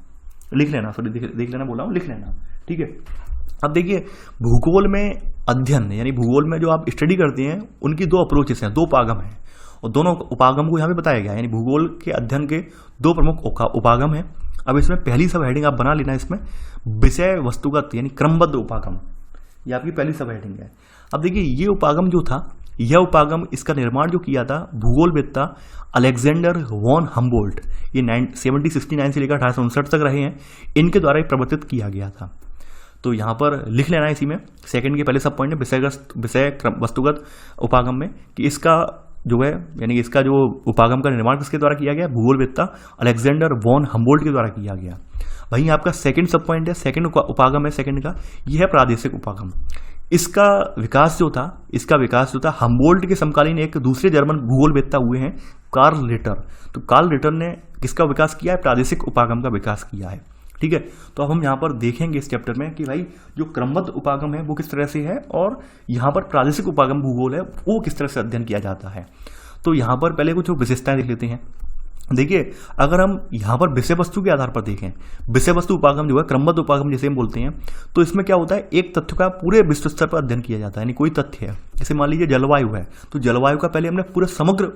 लिख लेना बोला हूँ, लिख लेना, ठीक है। अब देखिए भूगोल में अध्ययन यानी भूगोल में जो आप स्टडी करते हैं उनकी दो अप्रोचेस हैं, दो उपागम हैं, और दोनों उपागम को यहाँ पे बताया गया है। यानी भूगोल के अध्ययन के दो प्रमुख उपागम हैं। अब इसमें पहली सब हेडिंग आप बना लेना, इसमें विषय वस्तुगत यानी क्रमबद्ध उपागम, ये आपकी पहली सब हेडिंग है। अब देखिए ये उपागम जो था, यह उपागम इसका निर्माण जो किया था भूगोलवेत्ता अलेक्जेंडर वॉन हम्बोल्ट, ये 1769 से लेकर 1859 तक रहे हैं, इनके द्वारा प्रवर्तित किया गया था। तो यहाँ पर लिख लेना है इसी में सेकंड के पहले सब पॉइंट है विषय वस्तुगत उपागम में कि इसका जो है यानी इसका जो उपागम का निर्माण किसके द्वारा किया गया, भूगोलवेत्ता अलेक्जेंडर वॉन हम्बोल्ट के द्वारा किया गया। वहीं आपका सेकंड सब पॉइंट है, सेकंड उपागम है सेकंड का, यह है प्रादेशिक उपागम। इसका विकास जो था हम्बोल्ट के समकालीन एक दूसरे जर्मन भूगोलवेत्ता हुए हैं कार्ल रिटर। तो कार्ल रिटर ने किसका विकास किया है, प्रादेशिक उपागम का विकास किया है, ठीक है। तो अब हम यहाँ पर देखेंगे इस चैप्टर में कि भाई जो क्रमबद्ध उपागम है वो किस तरह से है और यहाँ पर प्रादेशिक उपागम भूगोल है वो किस तरह से अध्ययन किया जाता है। तो यहाँ पर पहले कुछ विशेषताएं देख लेते हैं। देखिए अगर हम यहाँ पर विषय वस्तु के आधार पर देखें, विषय वस्तु उपागम जो है क्रमबद्ध उपागम जैसे हम बोलते हैं, तो इसमें क्या होता है, एक तथ्य का पूरे विश्व स्तर पर अध्ययन किया जाता है। यानी कोई तथ्य है, जैसे मान लीजिए जलवायु है, तो जलवायु का पहले हमने पूरे समग्र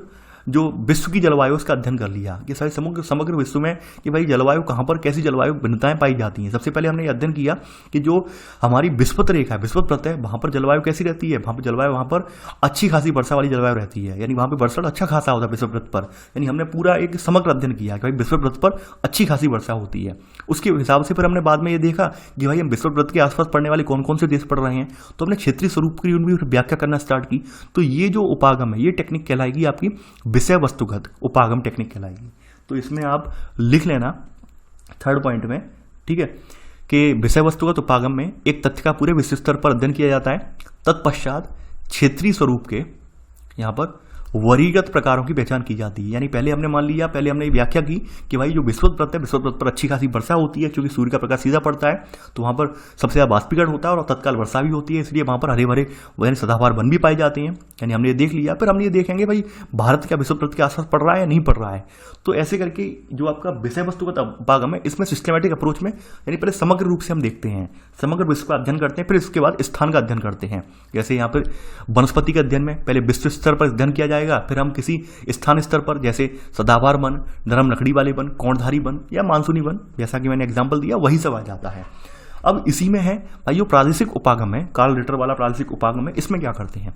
जो विश्व की जलवायु उसका अध्ययन कर लिया कि सारे समग्र विश्व में कि भाई जलवायु कहाँ पर कैसी जलवायु भिन्नताएं पाई जाती हैं। सबसे पहले हमने ये अध्ययन किया कि जो हमारी विषुवत रेखा है, विषुवत प्रतः है, वहाँ पर जलवायु कैसी रहती है, वहाँ पर जलवायु वहाँ पर अच्छी खासी वर्षा वाली जलवायु रहती है, यानी वहाँ पर वर्षा अच्छा खासा होता है विषुवत पर। यानी हमने पूरा एक समग्र अध्ययन किया कि भाई विषुवत पर अच्छी खासी वर्षा होती है। उसके हिसाब से फिर हमने बाद में ये देखा कि भाई हम विषुवत के आसपास पड़ने वाले कौन कौन से देश पढ़ रहे हैं, तो हमने क्षेत्रीय स्वरूप की उनकी व्याख्या करना स्टार्ट की। तो ये जो उपागम है ये टेक्निक कहलाएगी आपकी विषय वस्तुगत उपागम टेक्निक कहलाएगी। तो इसमें आप लिख लेना थर्ड पॉइंट में, ठीक है, कि विषय वस्तुगत उपागम में एक तथ्य का पूरे विश्व स्तर पर अध्ययन किया जाता है, तत्पश्चात क्षेत्रीय स्वरूप के यहाँ पर वर्गीकृत प्रकारों की पहचान की जाती है। यानी पहले हमने मान लिया, पहले हमने व्याख्या की कि भाई जो विषुवत है, विषुवत पर अच्छी खासी वर्षा होती है क्योंकि सूर्य का प्रकाश सीधा पड़ता है, तो वहाँ पर सबसे ज़्यादा बाष्पीकरण होता है और तत्काल वर्षा भी होती है, इसलिए वहाँ पर हरे भरे यानी सदाबहार वन भी पाए जाते हैं। यानी हमने ये देख लिया। फिर हम ये देखेंगे भाई भारत क्या विषुवत के आसपास पड़ रहा है या नहीं पड़ रहा है। तो ऐसे करके जो आपका विषय वस्तुगत उपागम है, इसमें सिस्टमेटिक अप्रोच में यानी पहले समग्र रूप से हम देखते हैं, समग्र विश्व का अध्ययन करते हैं, फिर इसके बाद स्थान का अध्ययन करते हैं। जैसे यहाँ पर वनस्पति के अध्ययन में पहले विश्व स्तर पर अध्ययन किया जाएगा, फिर हम किसी स्थान स्तर पर जैसे सदाबहार वन, नरम लकड़ी वाले वन, कोणधारी वन या मानसूनी वन, जैसा कि मैंने एग्जाम्पल दिया, वही सब आ जाता है। अब इसी में है भाई जो प्रादेशिक उपागम है, कार्ल रिटर वाला प्रादेशिक उपागम है, इसमें क्या करते हैं।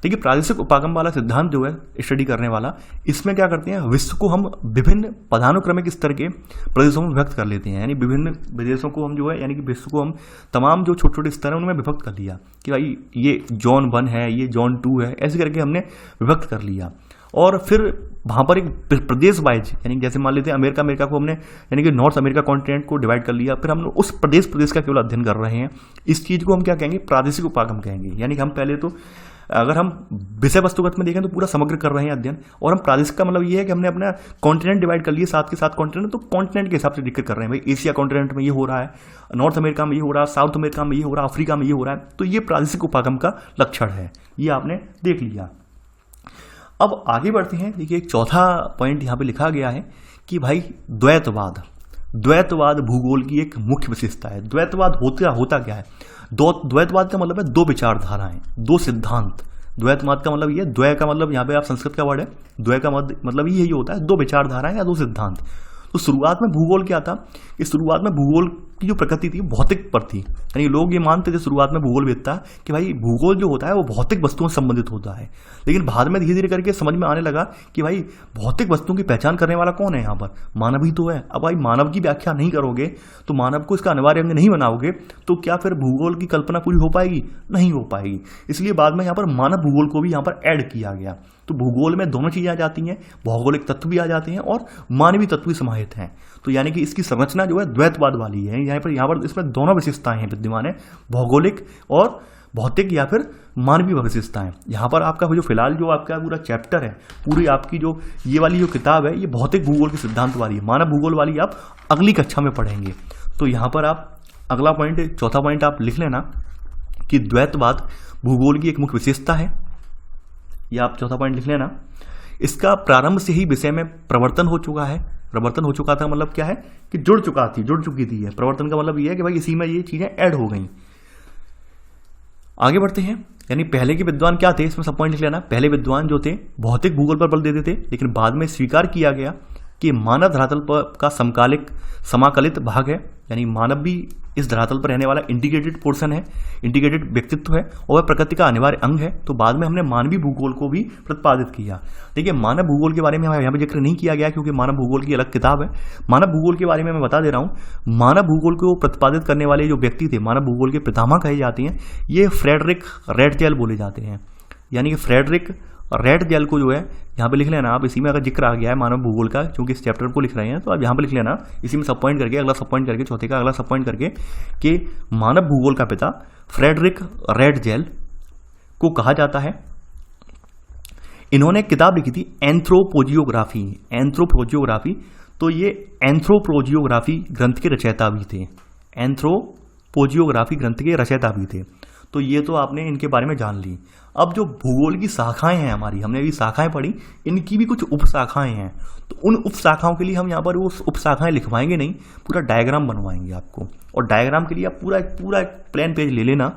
देखिए प्रादेशिक उपागम वाला सिद्धांत जो है स्टडी करने वाला, इसमें क्या करते हैं, विश्व को हम विभिन्न पदानुक्रमिक स्तर के प्रदेशों में विभक्त कर लेते हैं। यानी विभिन्न प्रदेशों को हम जो है यानी कि विश्व को हम तमाम जो छोटे छोटे स्तर हैं उनमें विभक्त कर लिया कि भाई ये जोन 1 है, ये जोन 2 है, ऐसे करके हमने विभक्त कर लिया। और फिर वहाँ पर एक प्रदेश वाइज यानी जैसे मान लेते हैं अमेरिका को हमने यानी कि नॉर्थ अमेरिका कॉन्टिनेंट को डिवाइड कर लिया, फिर हम उस प्रदेश का केवल अध्ययन कर रहे हैं। इस चीज़ को हम क्या कहेंगे, प्रादेशिक उपागम कहेंगे। यानी कि हम पहले तो अगर हम विषय वस्तुगत में देखें तो पूरा समग्र कर रहे हैं अध्ययन, और हम प्रादेशिक का मतलब ये है कि हमने अपना कॉन्टिनेंट डिवाइड कर लिए, 7 के 7 कॉन्टिनेंट, तो कॉन्टिनेंट के हिसाब से जिक्र कर रहे हैं। भाई एशिया कॉन्टिनेंट में ये हो रहा है, नॉर्थ अमेरिका में ये हो रहा है, साउथ अमेरिका में ये हो रहा है, अफ्रीका में ये हो रहा है। तो ये प्रादेशिक उपागम का लक्षण है, ये आपने देख लिया। अब आगे बढ़ते हैं। देखिए एक चौथा पॉइंट यहाँ पे लिखा गया है कि भाई द्वैतवाद भूगोल की एक मुख्य विशेषता है। द्वैतवाद होता क्या है, द्वैतवाद का मतलब है दो विचारधाराएं, दो सिद्धांत। द्वैतवाद का मतलब ये, द्वै का मतलब यहाँ पे आप संस्कृत का वर्ड है, द्वै का मतलब यही होता है, दो विचारधाराएं या दो सिद्धांत। तो शुरुआत में भूगोल क्या था, कि शुरुआत में भूगोल की जो प्रकृति थी भौतिक पर थी। यानी लोग ये मानते थे शुरुआत में भूगोलवेत्ता कि भाई भूगोल जो होता है वो भौतिक वस्तुओं से संबंधित होता है, लेकिन बाद में धीरे धीरे करके समझ में आने लगा कि भाई भौतिक वस्तुओं की पहचान करने वाला कौन है, यहाँ पर मानव ही तो है। अब भाई मानव की व्याख्या नहीं करोगे तो मानव को इसका अनिवार्य अंग नहीं बनाओगे तो क्या फिर भूगोल की कल्पना पूरी हो पाएगी, नहीं हो पाएगी। इसलिए बाद में यहाँ पर मानव भूगोल को भी यहाँ पर ऐड किया गया। तो भूगोल में दोनों चीजें आ जाती हैं, भौगोलिक तत्व भी आ जाते हैं और मानवीय तत्व भी समाहित हैं। तो यानी कि इसकी संरचना जो है द्वैतवाद वाली है। यहाँ पर इसमें दोनों विशेषताएं हैं विद्यमान है, भौगोलिक और भौतिक या फिर मानवीय विशेषताएं। यहाँ पर आपका जो फिलहाल जो आपका पूरा चैप्टर है, पूरी आपकी जो ये वाली जो किताब है, ये भौतिक भूगोल के सिद्धांत वाली है, मानव भूगोल वाली आप अगली कक्षा में पढ़ेंगे। तो यहाँ पर आप अगला पॉइंट, चौथा पॉइंट आप लिख लेना कि द्वैतवाद भूगोल की एक मुख्य विशेषता है। यह आप चौथा पॉइंट लिख लेना। इसका प्रारंभ से ही विषय में प्रवर्तन हो चुका है। प्रवर्तन हो चुका था मतलब क्या है कि जुड़ चुकी थी। प्रवर्तन का मतलब यह है कि भाई इसी में ये चीजें ऐड हो गई। आगे बढ़ते हैं। यानी पहले के विद्वान क्या थे, इसमें सब पॉइंट लिख लेना। पहले विद्वान जो थे भौतिक भूगोल पर बल देते थे, लेकिन बाद में स्वीकार किया गया कि मानव धरातल पर का समाकलित भाग है। यानी मानव भी इस धरातल पर रहने वाला इंटीग्रेटेड पोर्शन है, इंटीग्रेटेड व्यक्तित्व है और वह प्रकृति का अनिवार्य अंग है। तो बाद में हमने मानवीय भूगोल को भी प्रतिपादित किया। देखिए मानव भूगोल के बारे में यहाँ पे जिक्र नहीं किया गया क्योंकि मानव भूगोल की अलग किताब है। मानव भूगोल के बारे में मैं बता दे रहा हूँ। मानव भूगोल को प्रतिपादित करने वाले जो व्यक्ति थे, मानव भूगोल के पितामह कहे जाते हैं, ये फ्रेडरिक रैटजेल बोले जाते हैं। यानी कि फ्रेडरिक रैटजेल को जो है यहाँ पे लिख लेना आप। इसी में अगर जिक्र आ गया है मानव भूगोल का, क्योंकि इस चैप्टर को लिख रहे हैं, तो आप यहाँ पे लिख लेना इसी में सब पॉइंट करके, अगला सब पॉइंट करके, चौथे का अगला सब पॉइंट करके कि मानव भूगोल का पिता फ्रेडरिक रैटजेल को कहा जाता है। इन्होंने एक किताब लिखी थी एंथ्रोपोजियोग्राफी। तो ये एंथ्रोपोजियोग्राफी ग्रंथ के रचयिता भी थे। एंथ्रोपोजियोग्राफी ग्रंथ के रचयिता भी थे। तो ये तो आपने इनके बारे में जान ली। अब जो भूगोल की शाखाएं हैं हमारी, हमने अभी शाखाएं पढ़ी, इनकी भी कुछ उपशाखाएं हैं। तो उन उपशाखाओं के लिए हम यहाँ पर वो उपशाखाएं लिखवाएंगे नहीं, पूरा डायग्राम बनवाएंगे आपको। और डायग्राम के लिए आप पूरा एक प्लेन पेज ले लेना,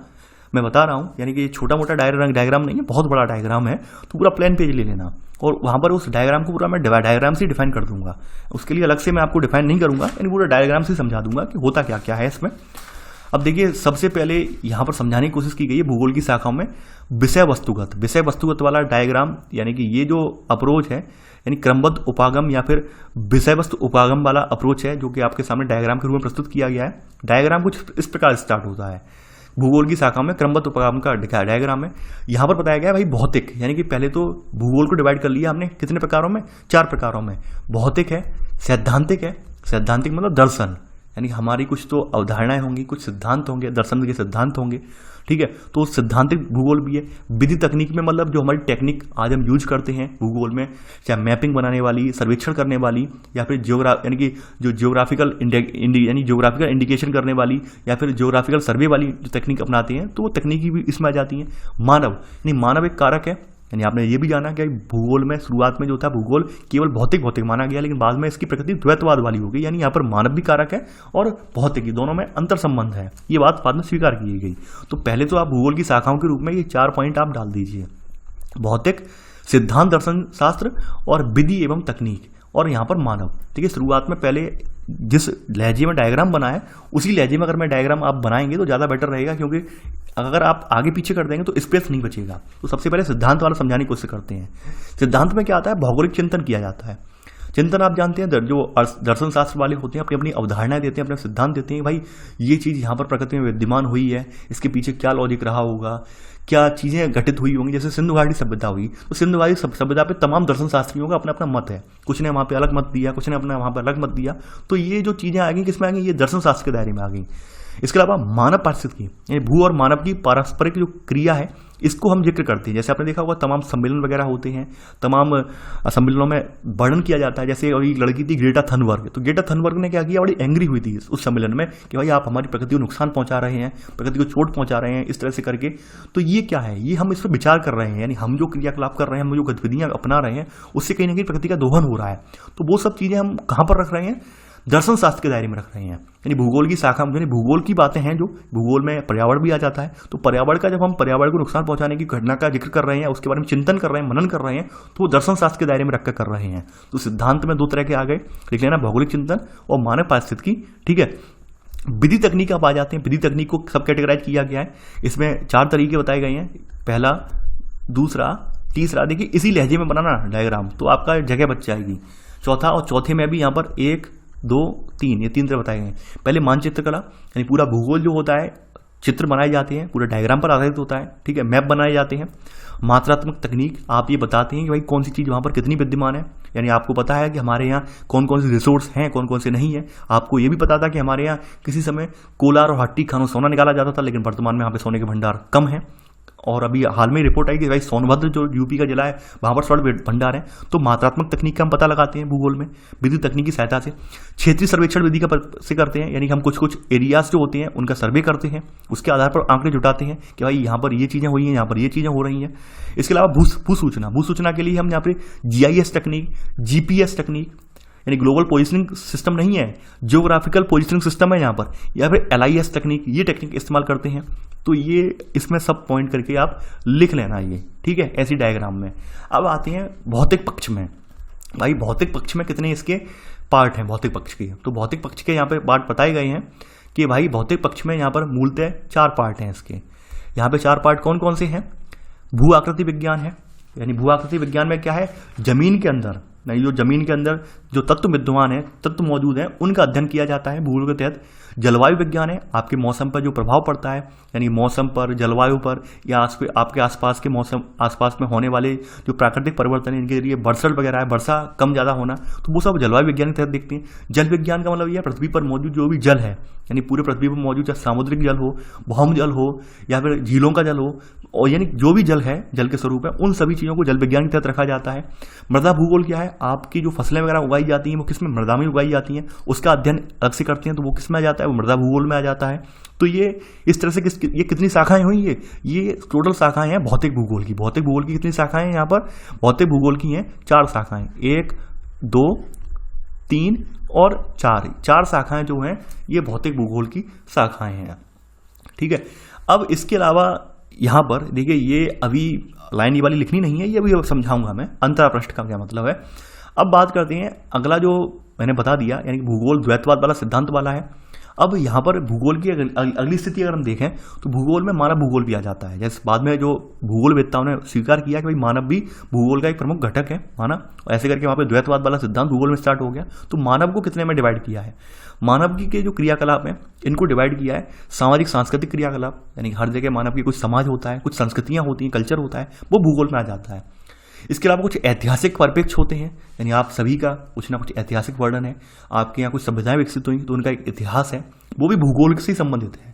मैं बता रहा हूँ। यानी कि छोटा मोटा डायग्राम नहीं है, बहुत बड़ा डायग्राम है, तो पूरा प्लेन पेज ले लेना। और वहाँ पर उस डायग्राम को पूरा मैं डायग्राम से डिफाइन कर दूंगा। उसके लिए अलग से मैं आपको डिफाइन नहीं करूँगा, यानी पूरा डायग्राम से समझा दूंगा कि होता क्या क्या है इसमें। अब देखिए सबसे पहले यहाँ पर समझाने की कोशिश की गई है भूगोल की शाखाओं में विषय वस्तुगत वाला डायग्राम। यानी कि ये जो अप्रोच है, यानी क्रमबद्ध उपागम या फिर विषय वस्तु उपागम वाला अप्रोच है, जो कि आपके सामने डायग्राम के रूप में प्रस्तुत किया गया है। डायग्राम कुछ इस प्रकार स्टार्ट होता है। भूगोल की शाखा में क्रमबद्ध उपागम का डायग्राम है। यहाँ पर बताया गया है भाई भौतिक, यानी कि पहले तो भूगोल को डिवाइड कर लिया हमने कितने प्रकारों में, 4 प्रकारों में। भौतिक है, सैद्धांतिक है, सैद्धांतिक मतलब दर्शन, यानी हमारी कुछ तो अवधारणाएं होंगी, कुछ सिद्धांत होंगे, दर्शन के सिद्धांत होंगे, ठीक है। तो सिद्धांतिक भूगोल भी है। विधि तकनीक में मतलब जो हमारी टेक्निक आज हम यूज करते हैं भूगोल में, चाहे मैपिंग बनाने वाली, सर्वेक्षण करने वाली, या फिर यानी कि जो जियोग्राफिकल यानी जियोग्राफिकल इंडिकेशन करने वाली, या फिर जियोग्राफिकल सर्वे वाली जो तकनीक अपनाते हैं, तो वो तकनीकी भी इसमें आ जाती हैं। मानव, यानी मानव एक कारक है। यानी आपने ये भी जाना कि भूगोल में शुरुआत में जो था भूगोल केवल भौतिक माना गया, लेकिन बाद में इसकी प्रकृति द्वैतवाद वाली हो गई, यानी यहाँ पर मानव भी कारक है और भौतिकी, दोनों में अंतर संबंध है। ये बात बाद में स्वीकार की गई। तो पहले तो आप भूगोल की शाखाओं के रूप में ये 4 पॉइंट आप डाल दीजिए: भौतिक, सिद्धांत दर्शन शास्त्र और विधि एवं तकनीक, और यहाँ पर मानव। देखिए शुरुआत में पहले जिस लहजे में डायग्राम बना है उसी लहजे में अगर मैं डायग्राम आप बनाएंगे तो ज़्यादा बेटर रहेगा, क्योंकि अगर आप आगे पीछे कर देंगे तो स्पेस नहीं बचेगा। तो सबसे पहले सिद्धांत वाला समझाने की कोशिश करते हैं। सिद्धांत में क्या आता है? भौगोलिक चिंतन किया जाता है। चिंतन आप जानते हैं, जो दर्शन शास्त्र वाले होते हैं अपनी अपनी अवधारणाएं देते हैं, अपने सिद्धांत देते हैं, भाई ये चीज़ यहाँ पर प्रकृति में विद्यमान हुई है, इसके पीछे क्या लॉजिक रहा होगा, क्या चीज़ें घटित हुई होंगी। जैसे सिंधु घाटी सभ्यता हुई, तो सिंधु घाटी सभ्यता पे तमाम दर्शन शास्त्रियों का अपना अपना मत है। कुछ ने वहाँ पे अलग मत दिया, कुछ ने अपना वहाँ पे अलग मत दिया। तो ये जो चीज़ें आ गई किसमें आ गई? ये दर्शन शास्त्र के दायरे में आ गई। इसके अलावा मानव पारिस्थितिकी, यानी भू और मानव की पारस्परिक जो क्रिया है, इसको हम जिक्र करते हैं। जैसे आपने देखा होगा तमाम सम्मेलन वगैरह होते हैं, तमाम सम्मेलनों में वर्णन किया जाता है। जैसे अभी लड़की थी ग्रेटा थनबर्ग, तो ग्रेटा थनबर्ग ने क्या किया, बड़ी एंग्री हुई थी उस सम्मेलन में कि भाई आप हमारी प्रकृति को नुकसान पहुंचा रहे हैं, प्रकृति को चोट पहुंचा रहे हैं, इस तरह से करके। तो ये क्या है? ये हम इस पर विचार कर रहे हैं, यानी हम जो क्रियाकलाप कर रहे हैं, हम जो गतिविधियां अपना रहे हैं, उससे कहीं ना कहीं प्रकृति का दोहन हो रहा है। तो वो सब चीजें हम कहाँ पर रख रहे हैं? दर्शन शास्त्र के दायरे में रख रहे हैं। यानी भूगोल की शाखा, यानी भूगोल की बातें हैं, जो भूगोल में पर्यावरण भी आ जाता है। तो पर्यावरण का, जब हम पर्यावरण को नुकसान पहुंचाने की घटना का जिक्र कर रहे हैं, उसके बारे में चिंतन कर रहे हैं, मनन कर रहे हैं, तो वो दर्शन शास्त्र के दायरे में रखकर कर रहे हैं। तो सिद्धांत में 2 तरह के आ गए, लिख लेना, भौगोलिक चिंतन और मानव पारिस्थितिकी, ठीक है। विधि तकनीक आप आ जाते हैं। विधि तकनीक को सब कैटेगराइज किया गया है। इसमें 4 तरीके बताए गए हैं, पहला, दूसरा, तीसरा। देखिए इसी लहजे में बनाना डायग्राम तो आपका जगह बच जाएगी। चौथा, और चौथे में भी यहाँ पर 1, 2, 3, ये 3 तरह बताए गए हैं। पहले मानचित्र कला, यानी पूरा भूगोल जो होता है, चित्र बनाए जाते हैं, पूरे डायग्राम पर आधारित होता है, ठीक है, मैप बनाए जाते हैं। मात्रात्मक तकनीक, आप ये बताते हैं कि भाई कौन सी चीज़ वहाँ पर कितनी विद्यमान है, यानी आपको पता है कि हमारे यहाँ कौन कौन से रिसोर्स हैं, कौन कौन से नहीं है। आपको ये भी पता था कि हमारे यहाँ किसी समय कोलार और हट्टी खानों सोना निकाला जाता था, लेकिन वर्तमान में यहाँ पे सोने के भंडार कम है। और अभी हाल में रिपोर्ट आई कि भाई सोनभद्र जो यूपी का जिला है, वहाँ पर स्वर्ण भंडार है। तो मात्रात्मक तकनीक का हम पता लगाते हैं भूगोल में विधि तकनीक की सहायता से। क्षेत्रीय सर्वेक्षण विधि का से करते हैं, यानी हम कुछ कुछ एरियाज जो होते हैं उनका सर्वे करते हैं, उसके आधार पर आंकड़े जुटाते हैं कि भाई यहाँ पर ये चीज़ें हुई हैं, यहाँ पर ये चीज़ें हो रही हैं। इसके अलावा भू सूचना के लिए हम यहाँ पे GIS तकनीक, GPS तकनीक, यानी ग्लोबल पोजिशनिंग सिस्टम नहीं है, जियोग्राफिकल पोजिशनिंग सिस्टम है यहाँ पर, या फिर LIS तकनीक, ये टेक्निक इस्तेमाल करते हैं। तो ये इसमें सब पॉइंट करके आप लिख लेना ये, ठीक है, ऐसी डायग्राम में। अब आते हैं भौतिक पक्ष में। भाई भौतिक पक्ष में कितने इसके पार्ट हैं भौतिक पक्ष के? तो भौतिक पक्ष के यहाँ पे पार्ट बताए गए हैं कि भाई भौतिक पक्ष में यहाँ पर मूलतः 4 पार्ट हैं इसके। यहाँ पे 4 पार्ट कौन कौन से हैं? भू आकृति विज्ञान है, यानी भू आकृति विज्ञान में क्या है, जमीन के अंदर, नहीं, जो जमीन के अंदर जो तत्व विद्यमान है, तत्व मौजूद है, उनका अध्ययन किया जाता है भूगोल के तहत। जलवायु विज्ञान है, आपके मौसम पर जो प्रभाव पड़ता है, यानी मौसम पर, जलवायु पर, या आपके आसपास के मौसम, आसपास में होने वाले जो प्राकृतिक परिवर्तन है, इनके लिए वर्षा वगैरह है, वर्षा कम ज़्यादा होना, तो वो सब जलवायु विज्ञान के तहत देखते हैं। जल विज्ञान का मतलब यह पृथ्वी पर मौजूद जो भी जल है, यानी पूरे पृथ्वी पर मौजूद चाहे सामुद्रिक जल हो, भौम जल हो, या फिर झीलों का जल हो, और यानी जो भी जल है, जल के स्वरूप है, उन सभी चीज़ों को जल विज्ञान के तहत रखा जाता है। मृदा भूगोल क्या है, आपकी जो फसलें वगैरह उगाई जाती हैं वो किस में, मृदा में उगाई जाती हैं, उसका अध्ययन अलग से करते हैं, तो वो किस में आ जाता है, वो मृदा भूगोल में आ जाता है। तो ये इस तरह से ये कितनी शाखाएं हुई, ये टोटल शाखाएं हैं भौतिक भूगोल की। भौतिक भूगोल की कितनी शाखाएं हैं यहाँ पर? भौतिक भूगोल की हैं 4 शाखाएं, 1, 2, 3 और 4 शाखाएं जो हैं ये भौतिक भूगोल की शाखाएं हैं, ठीक है। अब इसके अलावा यहाँ पर देखिए, ये अभी लाइन ये वाली लिखनी नहीं है, ये अभी समझाऊंगा मैं अंतरा पृष्ठ का क्या मतलब है। अब बात करते हैं अगला, जो मैंने बता दिया, यानी भूगोल द्वैतवाद वाला, सिद्धांत वाला है। अब यहाँ पर भूगोल की अगली स्थिति अगर हम देखें तो भूगोल में मानव भूगोल भी आ जाता है। जैसे बाद में जो भूगोलवेत्ताओं ने स्वीकार किया कि भाई मानव भी भूगोल का एक प्रमुख घटक है, मानव, ऐसे करके वहाँ पे द्वैतवाद वाला सिद्धांत भूगोल में स्टार्ट हो गया। तो मानव को कितने में डिवाइड किया है? मानव की के जो क्रियाकलाप हैं इनको डिवाइड किया है सामाजिक सांस्कृतिक क्रियाकलाप, यानी हर जगह मानव की कुछ समाज होता है, कुछ संस्कृतियाँ होती हैं, कल्चर होता है, वो भूगोल में आ जाता है। इसके अलावा कुछ ऐतिहासिक परिप्रेक्ष्य होते हैं, यानी आप सभी का कुछ ना कुछ ऐतिहासिक वर्णन है, आपके यहाँ कुछ सभ्यताएं विकसित हुई तो उनका एक इतिहास है, वो भी भूगोल से संबंधित है।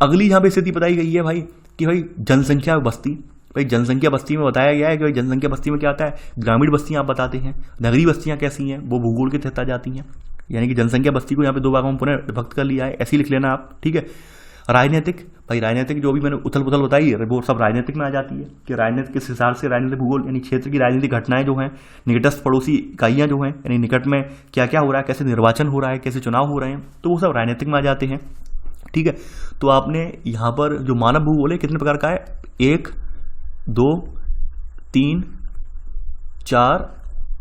अगली यहाँ पे स्थिति बताई गई है भाई कि भाई जनसंख्या बस्ती, भाई जनसंख्या बस्ती में बताया गया है कि भाई जनसंख्या बस्ती में क्या आता है, ग्रामीण बस्तियां आप बताते हैं, नगरीय बस्तियां कैसी हैं वो भूगोल के तहत आ जाती हैं। यानी कि जनसंख्या बस्ती को यहाँ पे दो भागों में पुनः विभक्त कर लिया है, ऐसे ही लिख लेना आप, ठीक है। राजनीतिक, भाई राजनीतिक जो भी मैंने उथल पुथल बताई है वो सब राजनीतिक में आ जाती है कि राजनीतिक किस हिसाब से राजनीतिक भूगोल यानी क्षेत्र की राजनीतिक घटनाएं जो हैं, निकटस्थ पड़ोसी इकाइयां जो हैं, यानी निकट में क्या क्या हो रहा है, कैसे निर्वाचन हो रहा है, कैसे चुनाव हो रहे हैं, तो वो सब राजनीतिक में आ जाते हैं, ठीक है। तो आपने यहाँ पर जो मानव भूगोल है कितने प्रकार का है, 1 2 3 4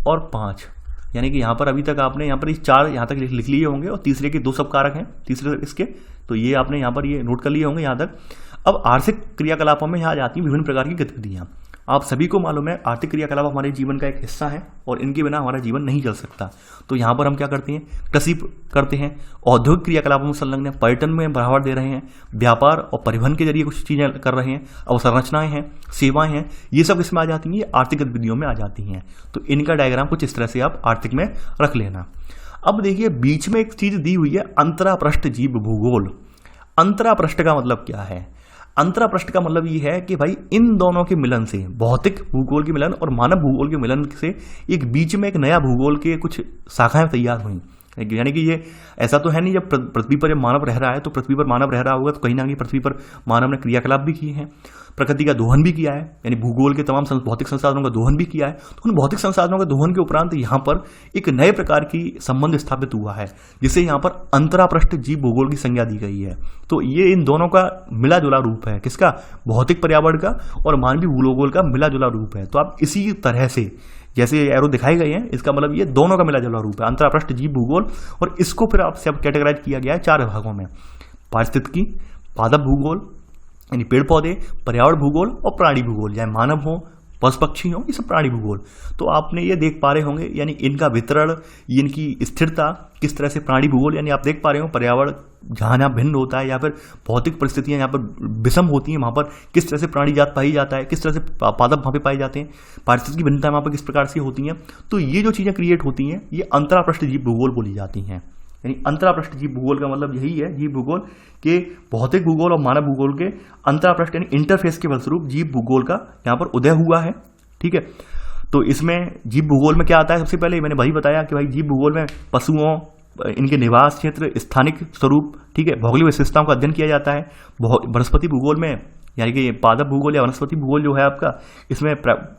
और 5, यानी कि यहाँ पर अभी तक आपने यहाँ पर 4 यहाँ तक लिख लिए होंगे और तीसरे के 2 सब कारक हैं, तीसरे इसके, तो ये आपने यहाँ पर ये नोट कर लिए होंगे यहाँ तक। अब आर्थिक क्रियाकलापों में यहाँ आ जाती हैं विभिन्न प्रकार की गतिविधियाँ। आप सभी को मालूम है आर्थिक क्रियाकलाप हमारे जीवन का एक हिस्सा है और इनके बिना हमारा जीवन नहीं चल सकता। तो यहाँ पर हम क्या करते हैं, कृषि करते हैं, औद्योगिक क्रियाकलापों में संलग्न है, पर्यटन में बढ़ावा दे रहे हैं, व्यापार और परिवहन के जरिए कुछ चीज़ें कर रहे हैं, अवसंरचनाएं हैं, सेवाएं हैं, ये सब इसमें आ जाती हैं, ये आर्थिक गतिविधियों में आ जाती हैं। तो इनका डायग्राम कुछ इस तरह से आप आर्थिक में रख लेना। अब देखिए बीच में एक चीज़ दी हुई है, अंतरापृष्ठ जीव भूगोल। अंतरापृष्ठ का मतलब क्या है, अंतरापृष्ठ का मतलब ये है कि भाई इन दोनों के मिलन से, भौतिक भूगोल के मिलन और मानव भूगोल के मिलन से एक बीच में एक नया भूगोल के कुछ शाखाएं तैयार हुई। यानी कि ये ऐसा तो है नहीं जब पृथ्वी पर जब मानव रह रहा है तो पृथ्वी पर मानव रह रहा होगा तो कहीं ना कहीं पृथ्वी पर मानव ने क्रियाकलाप भी किए हैं, प्रकृति का दोहन भी किया है, यानी भूगोल के तमाम भौतिक संसाधनों का दोहन भी किया है। तो उन भौतिक संसाधनों के दोहन के उपरांत यहाँ पर एक नए प्रकार की संबंध स्थापित हुआ है जिसे यहाँ पर अंतरापृष्ठ जीव भूगोल की संज्ञा दी गई है। तो ये इन दोनों का मिला जुला रूप है, किसका, भौतिक पर्यावरण का और मानवीय भूगोल का मिला जुला रूप है। तो आप इसी तरह से जैसे एरो दिखाए गए हैं इसका मतलब ये दोनों का मिला जुला रूप है, अंतरापृष्ठ जीव भूगोल। और इसको फिर आपसे अब कैटेगराइज किया गया है 4 भागों में, पारिस्थितिकी, पादप भूगोल यानी पेड़ पौधे, पर्यावरण भूगोल और प्राणी भूगोल, चाहे मानव हो पशु पक्षी हो, ये सब प्राणी भूगोल। तो आपने ये देख पा रहे होंगे यानी इनका वितरण, इनकी स्थिरता किस तरह से प्राणी भूगोल, यानी आप देख पा रहे हो पर्यावरण जहाँ जहाँ भिन्न होता है या फिर भौतिक परिस्थितियाँ यहाँ पर विषम होती हैं, वहाँ पर किस तरह से प्राणी जात पाई जाता है, किस तरह से पादप वहाँ पे पाए जाते हैं, पारिस्थितिक भिन्नता वहाँ पर किस प्रकार से होती हैं। तो ये जो चीज़ें क्रिएट होती हैं ये अंतरापृष्ठ जीव भूगोल बोली जाती हैं। यानी अंतरापृष्ठ जीव भूगोल का मतलब यही है, जीव भूगोल के भौतिक भूगोल और मानव भूगोल के अंतरापृष्ठ यानी इंटरफेस के फलस्वरूप जीव भूगोल का यहाँ पर उदय हुआ है, ठीक है। तो इसमें जीव भूगोल में क्या आता है, सबसे पहले मैंने वही बताया कि भाई जीव भूगोल में पशुओं, इनके निवास क्षेत्र, स्थानिक स्वरूप, ठीक है, भौगोलिक विशेषताओं का अध्ययन किया जाता है। वनस्पति भूगोल में यानी कि पादप भूगोल या वनस्पति भूगोल जो है आपका, इसमें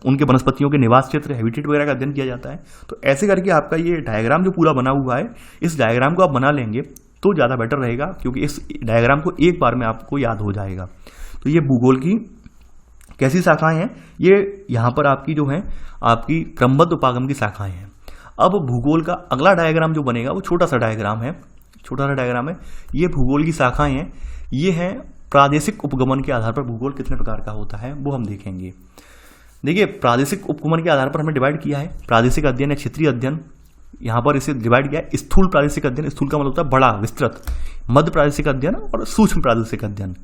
उनके वनस्पतियों के निवास क्षेत्र, हैबिटेट वगैरह का अध्ययन किया जाता है। तो ऐसे करके आपका ये डायग्राम जो पूरा बना हुआ है, इस डायग्राम को आप बना लेंगे तो ज़्यादा बेटर रहेगा क्योंकि इस डायग्राम को एक बार में आपको याद हो जाएगा। तो ये भूगोल की कैसी शाखाएं हैं, ये यहाँ पर आपकी जो है आपकी क्रमबद्ध उपागम की शाखाएं हैं। अब भूगोल का अगला डायग्राम जो बनेगा वो छोटा सा डायग्राम है, छोटा सा डायग्राम है। ये भूगोल की शाखाएं हैं, ये हैं प्रादेशिक उपगमन के आधार पर भूगोल कितने प्रकार का होता है वो हम देखेंगे। देखिए प्रादेशिक उपगमन के आधार पर हमने डिवाइड किया है, प्रादेशिक अध्ययन या क्षेत्रीय अध्ययन, यहाँ पर इसे डिवाइड किया है। स्थूल प्रादेशिक अध्ययन, स्थूल का मतलब होता है बड़ा विस्तृत, मध्य प्रादेशिक अध्ययन और सूक्ष्म प्रादेशिक अध्ययन।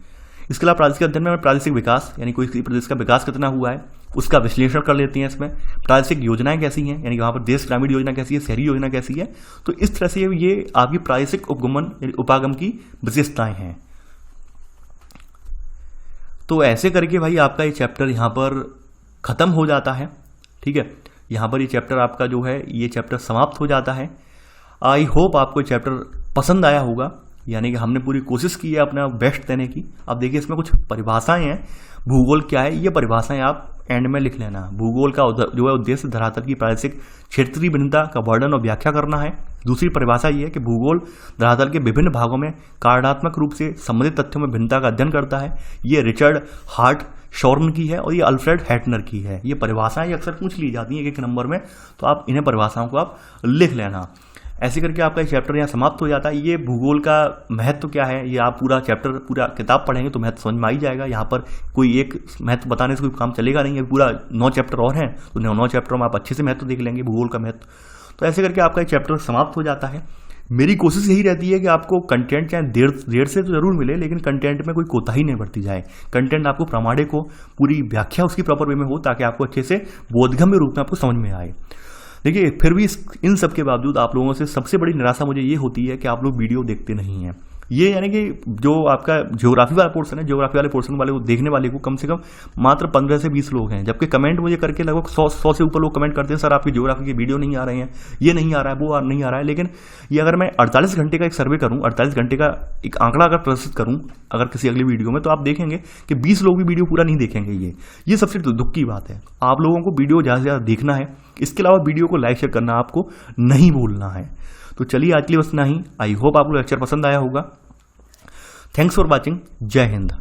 इसके अलावा प्रादेशिक अध्ययन में प्रादेशिक विकास यानी कोई प्रदेश का विकास कितना हुआ है उसका विश्लेषण कर लेते हैं। इसमें प्रादेशिक योजनाएं कैसी हैं, यानी वहाँ पर देश ग्रामीण योजना कैसी है, शहरी योजना कैसी है। तो इस तरह से ये आपकी प्रादेशिक उपगमन यानी उपागम की विशेषताएं हैं। तो ऐसे करके भाई आपका ये चैप्टर यहाँ पर खत्म हो जाता है, ठीक है। यहाँ पर ये चैप्टर आपका जो है ये चैप्टर समाप्त हो जाता है। आई होप आपको ये चैप्टर पसंद आया होगा, यानी कि हमने पूरी कोशिश की है अपना बेस्ट देने की। अब देखिए इसमें कुछ परिभाषाएं हैं, भूगोल क्या है ये परिभाषाएं आप एंड में लिख लेना। भूगोल का जो है उद्देश्य धरातल की प्रादेशिक क्षेत्रीय भिन्नता का वर्णन और व्याख्या करना है। दूसरी परिभाषा ये है कि भूगोल धरातल के विभिन्न भागों में कारणात्मक रूप से संबंधित तथ्यों में भिन्नता का अध्ययन करता है। ये रिचर्ड हार्ट शॉर्न की है और ये अल्फ्रेड हैटनर की है। ये परिभाषाएं अक्सर पूछ ली जाती हैं एक नंबर में, तो आप इन्हें परिभाषाओं को आप लिख लेना। ऐसे करके आपका ये चैप्टर यहाँ समाप्त हो जाता है। ये भूगोल का महत्व क्या है ये आप पूरा चैप्टर पूरा किताब पढ़ेंगे तो महत्व समझ में आ ही जाएगा। यहाँ पर कोई एक महत्व बताने से कोई काम चलेगा नहीं है, पूरा 9 चैप्टर और हैं तो 9 चैप्टर में आप अच्छे से महत्व देख लेंगे भूगोल का महत्व। तो ऐसे करके आपका ये चैप्टर समाप्त हो जाता है। मेरी कोशिश यही रहती है कि आपको कंटेंट चाहे देर से तो जरूर मिले, लेकिन कंटेंट में कोई कोताही नहीं बरती जाए। कंटेंट आपको प्रामाणिक हो, पूरी व्याख्या उसकी प्रॉपर वे में हो, ताकि आपको अच्छे से बोधगम्य रूप में आपको समझ में आए। देखिए, फिर भी इन सब के बावजूद आप लोगों से सबसे बड़ी निराशा मुझे ये होती है कि आप लोग वीडियो देखते नहीं हैं। ये यानी कि जो आपका ज्योग्राफी वाला पोर्शन है, ज्योग्राफी वाले पोर्शन वाले को देखने वाले को कम से कम मात्र 15 से 20 लोग हैं, जबकि कमेंट मुझे करके लगभग 100 से ऊपर लोग कमेंट करते हैं, सर आपकी ज्योग्राफी की वीडियो नहीं आ रहे हैं, ये नहीं आ रहा है, वो नहीं आ रहा है। लेकिन ये अगर मैं 48 घंटे का एक सर्वे करूं, 48 घंटे का एक आंकड़ा अगर प्रदर्शित करूं अगर किसी अगली वीडियो में, तो आप देखेंगे कि 20 लोग भी वीडियो पूरा नहीं देखेंगे। ये सबसे दुख की बात है। आप लोगों को वीडियो ज़्यादा से ज़्यादा देखना है, इसके अलावा वीडियो को लाइक शेयर करना आपको नहीं भूलना है। तो चलिए, आज के लिए बस इतना ही। आई होप आपको लेक्चर पसंद आया होगा। Thanks for watching. जय हिंद।